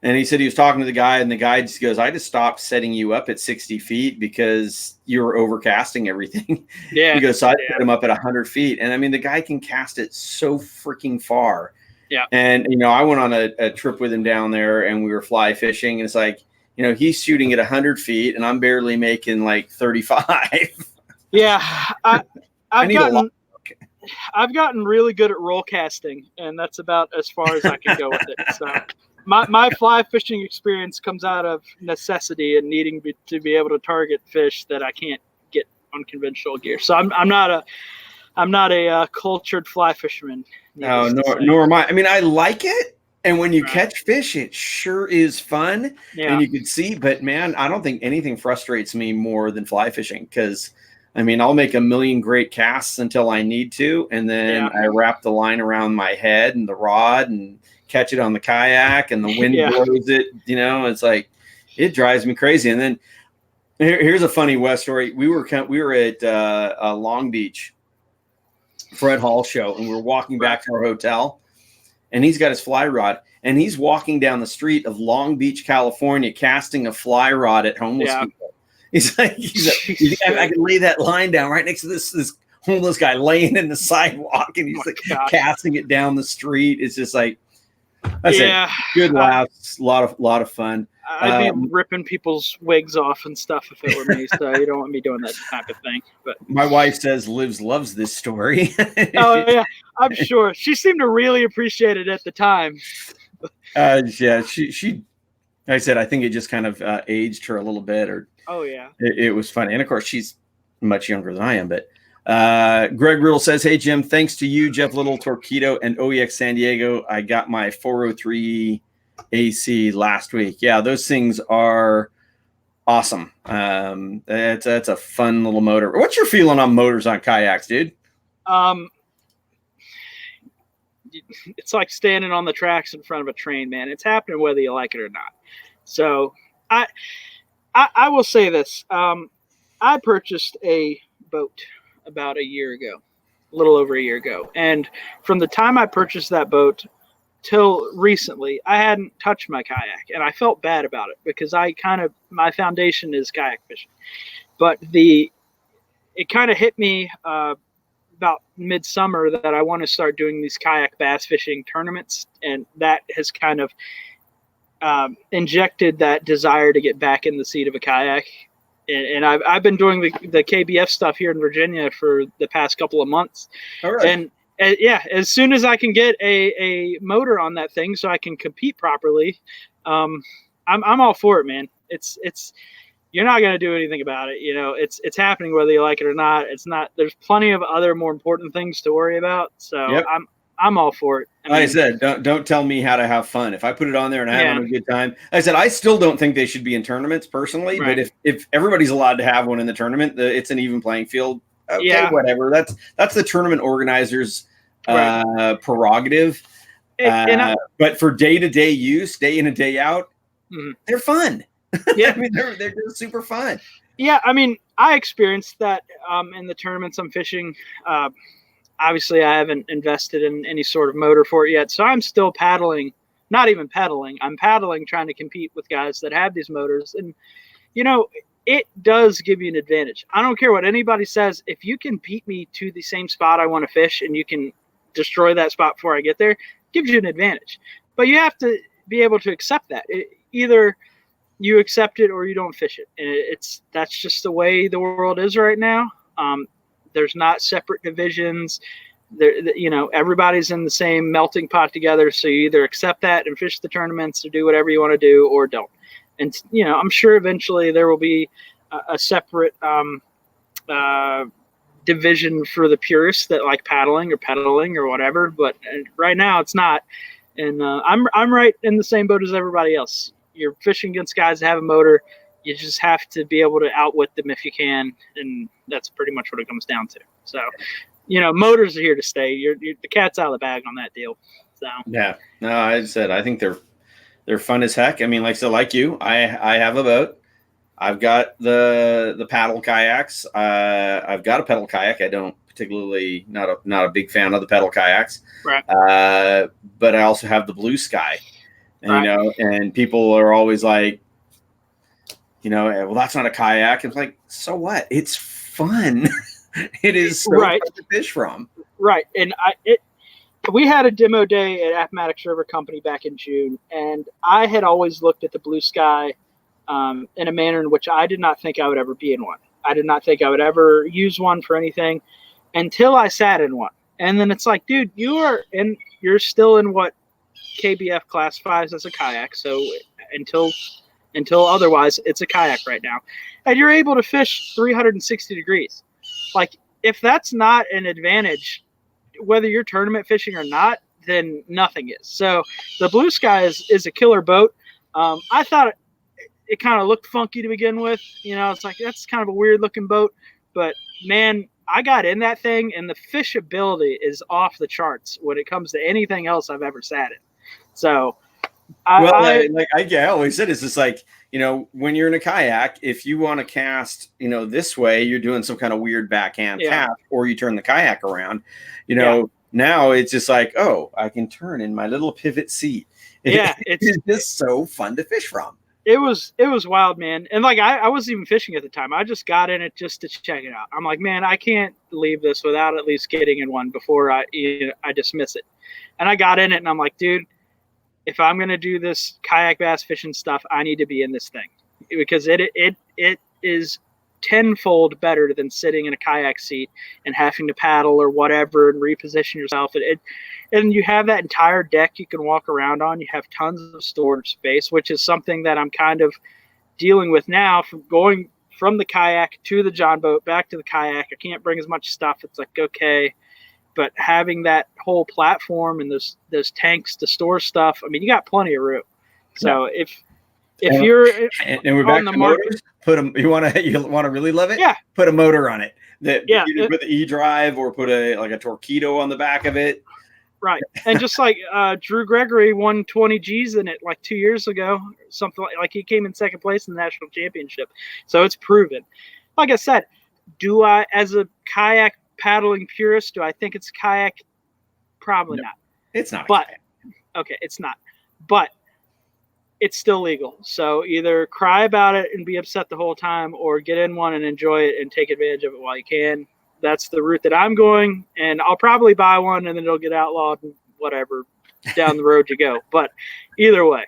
And he said he was talking to the guy, and the guy just goes, I just stopped setting you up at 60 feet because you were overcasting everything. Yeah. He goes, so I set him up at 100 feet. And I mean, the guy can cast it so freaking far. Yeah. And, I went on a trip with him down there, and we were fly fishing. And it's like, he's shooting at 100 feet, and I'm barely making like 35. Yeah. I've gotten really good at roll casting, and that's about as far as I can go with it. So my fly fishing experience comes out of necessity and needing to be able to target fish that I can't get on conventional gear. So I'm not a cultured fly fisherman. No, nor am I. I mean, I like it, and when you catch fish, it sure is fun, and you can see. But man, I don't think anything frustrates me more than fly fishing, because I mean, I'll make a million great casts until I need to, and then I wrap the line around my head and the rod and catch it on the kayak, and the wind blows it. It's like, it drives me crazy. And then here's a funny West story. We were at Long Beach, Fred Hall show, and we were walking back to our hotel, and he's got his fly rod, and he's walking down the street of Long Beach, California, casting a fly rod at homeless people. He's like, I can lay that line down right next to this homeless guy laying in the sidewalk, and he's casting it down the street. It's just like, I said, good laughs, a lot of fun. I'd be ripping people's wigs off and stuff if it were me. So you don't want me doing that type of thing. But my wife says Liv loves this story. Oh yeah, I'm sure she seemed to really appreciate it at the time. Yeah, she Like I said, I think it just kind of aged her a little bit, or Oh yeah. it was funny. And of course, she's much younger than I am. But Greg Riddle says, "Hey Jim, thanks to you, Jeff Little, Torpedo, and OEX San Diego, I got my 403 AC last week. Yeah, those things are awesome. That's a fun little motor. What's your feeling on motors on kayaks, dude? It's like standing on the tracks in front of a train, man. It's happening whether you like it or not. So I will say this. I purchased a boat about a year ago, a little over a year ago. And from the time I purchased that boat till recently, I hadn't touched my kayak. And I felt bad about it because my foundation is kayak fishing. But it kind of hit me about midsummer that I want to start doing these kayak bass fishing tournaments. And that has kind of injected that desire to get back in the seat of a kayak. And I've been doing the KBF stuff here in Virginia for the past couple of months. All right. And yeah, as soon as I can get a motor on that thing so I can compete properly, I'm all for it, man. It's you're not going to do anything about it. You know, it's happening whether you like it or not. There's plenty of other more important things to worry about. So Yep. I'm all for it. Like I said, don't tell me how to have fun. If I put it on there and I have a good time, like I said, I still don't think they should be in tournaments personally. Right. But if everybody's allowed to have one in the tournament, it's an even playing field. Okay, whatever. That's the tournament organizers' prerogative. But for day-to-day use, day in and day out, they're fun. Yeah, I mean they're just super fun. Yeah, I mean I experienced that in the tournaments I'm fishing. Obviously, I haven't invested in any sort of motor for it yet, so I'm still paddling. Not even pedaling. I'm paddling, trying to compete with guys that have these motors, and you know it does give you an advantage. I don't care what anybody says. If you can beat me to the same spot I want to fish, and you can destroy that spot before I get there, it gives you an advantage. But you have to be able to accept that. Either you accept it or you don't fish it, and that's just the way the world is right now. There's not separate divisions. Everybody's in the same melting pot together. So you either accept that and fish the tournaments or do whatever you want to do, or don't. And I'm sure eventually there will be a separate division for the purists that like paddling or pedaling or whatever. But right now it's not. And I'm right in the same boat as everybody else. You're fishing against guys that have a motor. You just have to be able to outwit them if you can, and that's pretty much what it comes down to. So, motors are here to stay. The cat's out of the bag on that deal. So yeah, no, I said I think they're fun as heck. I mean, like you, I have a boat. I've got the paddle kayaks. I've got a pedal kayak. I don't particularly not a big fan of the pedal kayaks. Right. But I also have the Blue Sky, and right. And people are always like, well, that's not a kayak. It's like, so what? It's fun. It is so fun to fish from. Right. And we had a demo day at Appomattox River Company back in June, and I had always looked at the Blue Sky in a manner in which I did not think I would ever be in one. I did not think I would ever use one for anything until I sat in one. And then it's like, dude, you're still in what KBF classifies as a kayak. So until otherwise, it's a kayak right now. And you're able to fish 360 degrees. Like, if that's not an advantage, whether you're tournament fishing or not, then nothing is. So the Blue Sky is a killer boat. I thought it kind of looked funky to begin with. It's like, that's kind of a weird looking boat. But, man, I got in that thing, and the fishability is off the charts when it comes to anything else I've ever sat in. So I always said, it's just like, when you're in a kayak, if you want to cast, this way, you're doing some kind of weird backhand cast, or you turn the kayak around, now it's just like, oh, I can turn in my little pivot seat. It's just so fun to fish from. It was wild, man. And like, I wasn't even fishing at the time. I just got in it just to check it out. I'm like, man, I can't leave this without at least getting in one before I dismiss it. And I got in it, and I'm like, dude, if I'm going to do this kayak bass fishing stuff, I need to be in this thing, because it is tenfold better than sitting in a kayak seat and having to paddle or whatever and reposition yourself. And you have that entire deck you can walk around on. You have tons of storage space, which is something that I'm kind of dealing with now, from going from the kayak to the John boat, back to the kayak. I can't bring as much stuff. It's like, okay, but having that whole platform and those tanks to store stuff, I mean, you got plenty of room. So if you're and we're back on the to market, motors, you want to really love it? Yeah. Put a motor on it. Yeah. Put the E-drive or put a torpedo on the back of it. Right. And just like Drew Gregory won 20 G's in it like 2 years ago, something like he came in second place in the national championship. So it's proven. Like I said, do I, as a kayak paddling purist, do I think it's kayak? Probably not. It's not. But okay, it's not. But it's still legal. So either cry about it and be upset the whole time, or get in one and enjoy it and take advantage of it while you can. That's the route that I'm going, and I'll probably buy one and then it'll get outlawed and whatever down the road you go. But either way.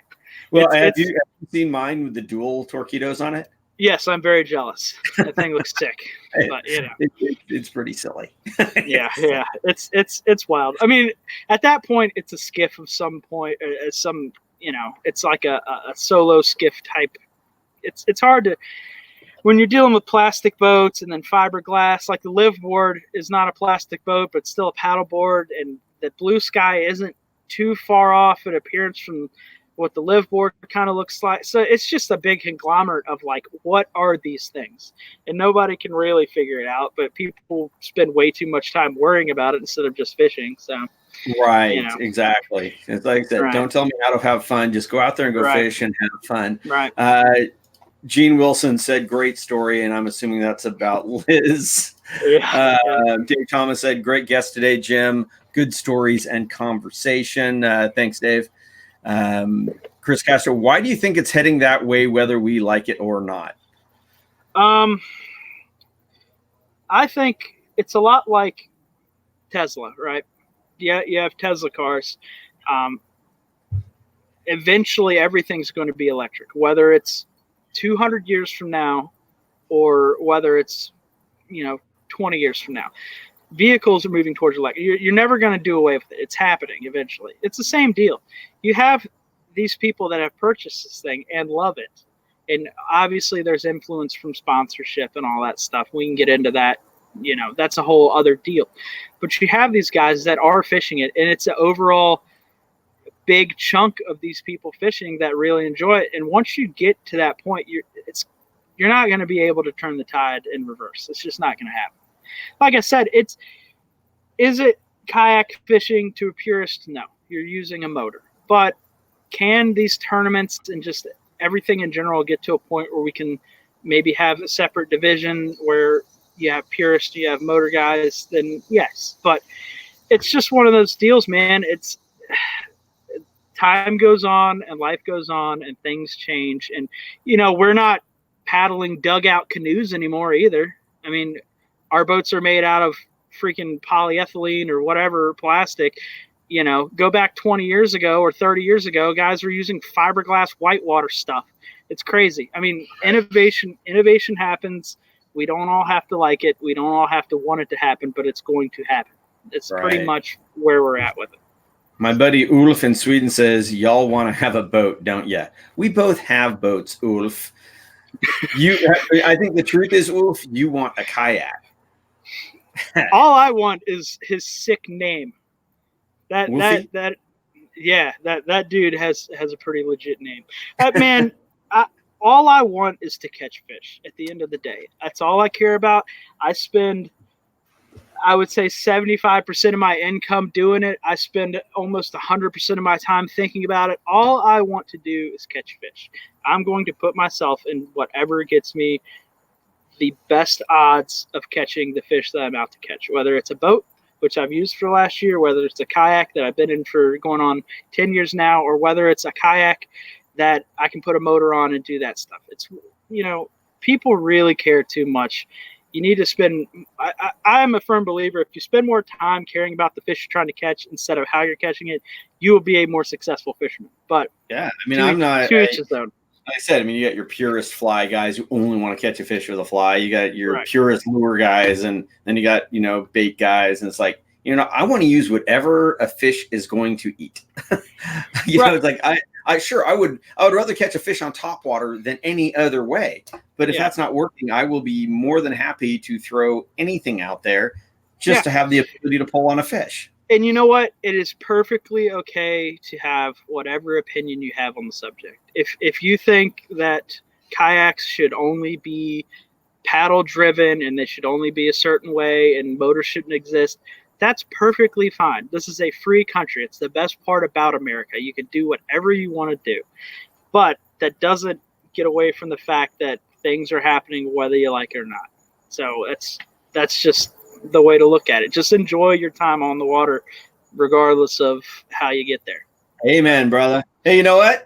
Well, have you seen mine with the dual torpedoes on it? Yes, I'm very jealous. That thing looks sick. But it's pretty silly. Yeah. It's wild. I mean, at that point, it's a skiff of some point, it's like a solo skiff type. It's hard to, when you're dealing with plastic boats and then fiberglass, like the live board is not a plastic boat, but still a paddle board, and the Blue Sky isn't too far off in appearance from what the live board kind of looks like. So it's just a big conglomerate of like, what are these things? And nobody can really figure it out, but people spend way too much time worrying about it instead of just fishing. So right, exactly. It's like that. Right. Don't tell me how to have fun. Just go out there and go fish and have fun. Right. Gene Wilson said, great story, and I'm assuming that's about Liz. Dave Thomas said, great guest today, Jim. Good stories and conversation. Thanks, Dave. Chris Castro, why do you think it's heading that way, whether we like it or not? I think it's a lot like Tesla, right? Yeah, you have Tesla cars. Eventually, everything's going to be electric, whether it's 200 years from now or whether it's 20 years from now. Vehicles are moving towards electric. You're never going to do away with it. It's happening eventually. It's the same deal. You have these people that have purchased this thing and love it, and obviously there's influence from sponsorship and all that stuff. We can get into that. That's a whole other deal. But you have these guys that are fishing it, and it's an overall big chunk of these people fishing that really enjoy it. And once you get to that point, you're not going to be able to turn the tide in reverse. It's just not going to happen. Like I said, is it kayak fishing to a purist? No, you're using a motor. But can these tournaments and just everything in general get to a point where we can maybe have a separate division where you have purists, you have motor guys? Then yes. But it's just one of those deals, man. Time goes on and life goes on and things change. And, we're not paddling dugout canoes anymore either. I mean, our boats are made out of freaking polyethylene or whatever plastic. Go back 20 years ago or 30 years ago, guys were using fiberglass whitewater stuff. It's crazy. I mean, innovation happens. We don't all have to like it. We don't all have to want it to happen, but it's going to happen. It's pretty much where we're at with it. My buddy Ulf in Sweden says, y'all want to have a boat, don't you? We both have boats, Ulf. I think the truth is, Ulf, you want a kayak. All I want is his sick name. That dude has a pretty legit name. Man, all I want is to catch fish at the end of the day. That's all I care about. I spend, I would say, 75% of my income doing it. I spend almost 100% of my time thinking about it. All I want to do is catch fish. I'm going to put myself in whatever gets me the best odds of catching the fish that I'm out to catch, whether it's a boat, which I've used for last year, whether it's a kayak that I've been in for going on 10 years now, or whether it's a kayak that I can put a motor on and do that stuff. It's, people really care too much. You need to spend, I am a firm believer, if you spend more time caring about the fish you're trying to catch instead of how you're catching it, you will be a more successful fisherman. But yeah, I mean, I'm not I said, I mean, you got your purist fly guys who only want to catch a fish with a fly. You got your Right. purist lure guys, and then you got, bait guys. And it's like, I want to use whatever a fish is going to eat. Right. It's like, I would rather catch a fish on top water than any other way. But if that's not working, I will be more than happy to throw anything out there just to have the ability to pull on a fish. And you know what? It is perfectly okay to have whatever opinion you have on the subject. If you think that kayaks should only be paddle driven and they should only be a certain way and motors shouldn't exist, that's perfectly fine. This is a free country. It's the best part about America. You can do whatever you want to do. But that doesn't get away from the fact that things are happening whether you like it or not. So that's just the way to look at it. Just enjoy your time on the water regardless of how you get there. Amen, brother. Hey, you know what?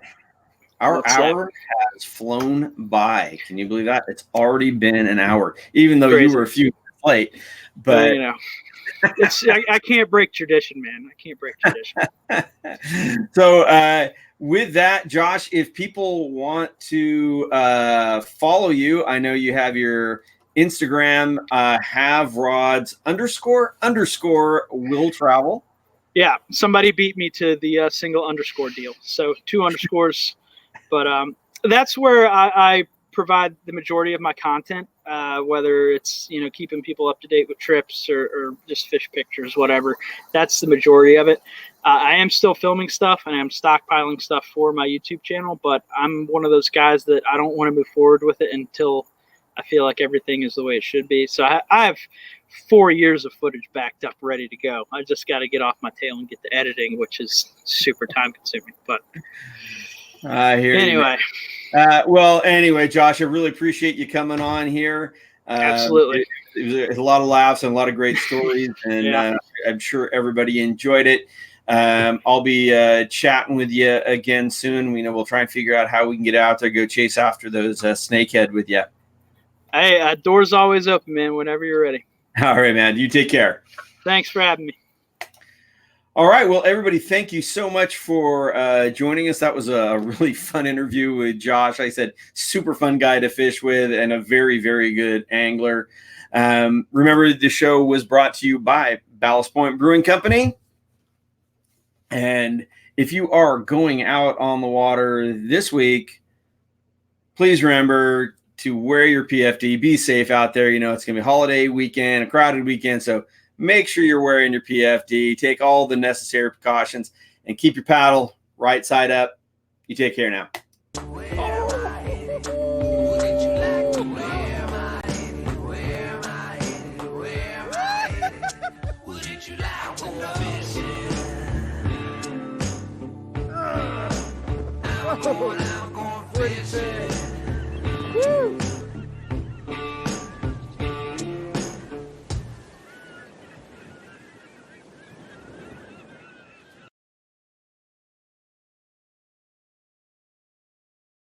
Our hour has flown by. Can you believe that? It's already been an hour, even though you were a few minutes late. But I can't break tradition, man. I can't break tradition. So with that, Josh, if people want to follow you, I know you have your Instagram, have rods _ will travel. Yeah, somebody beat me to the single underscore deal. So 2 underscores. But that's where I provide the majority of my content, whether it's, keeping people up to date with trips or just fish pictures, whatever. That's the majority of it. I am still filming stuff and I'm stockpiling stuff for my YouTube channel, but I'm one of those guys that I don't want to move forward with it until I feel like everything is the way it should be. So I have 4 years of footage backed up, ready to go. I just got to get off my tail and get the editing, which is super time consuming. But anyway. Anyway, Josh, I really appreciate you coming on here. Absolutely. It was a lot of laughs and a lot of great stories, and I'm sure everybody enjoyed it. I'll be chatting with you again soon. We'll try and figure out how we can get out there, go chase after those snakehead with you. Hey, door's always open, man, whenever you're ready. All right, man. You take care. Thanks for having me. All right. Well, everybody, thank you so much for joining us. That was a really fun interview with Josh. Like I said, super fun guy to fish with and a very, very good angler. Remember, the show was brought to you by Ballast Point Brewing Company. And if you are going out on the water this week, please remember to wear your PFD. Be safe out there. It's going to be a holiday weekend, a crowded weekend. So make sure you're wearing your PFD. Take all the necessary precautions and keep your paddle right side up. You take care now.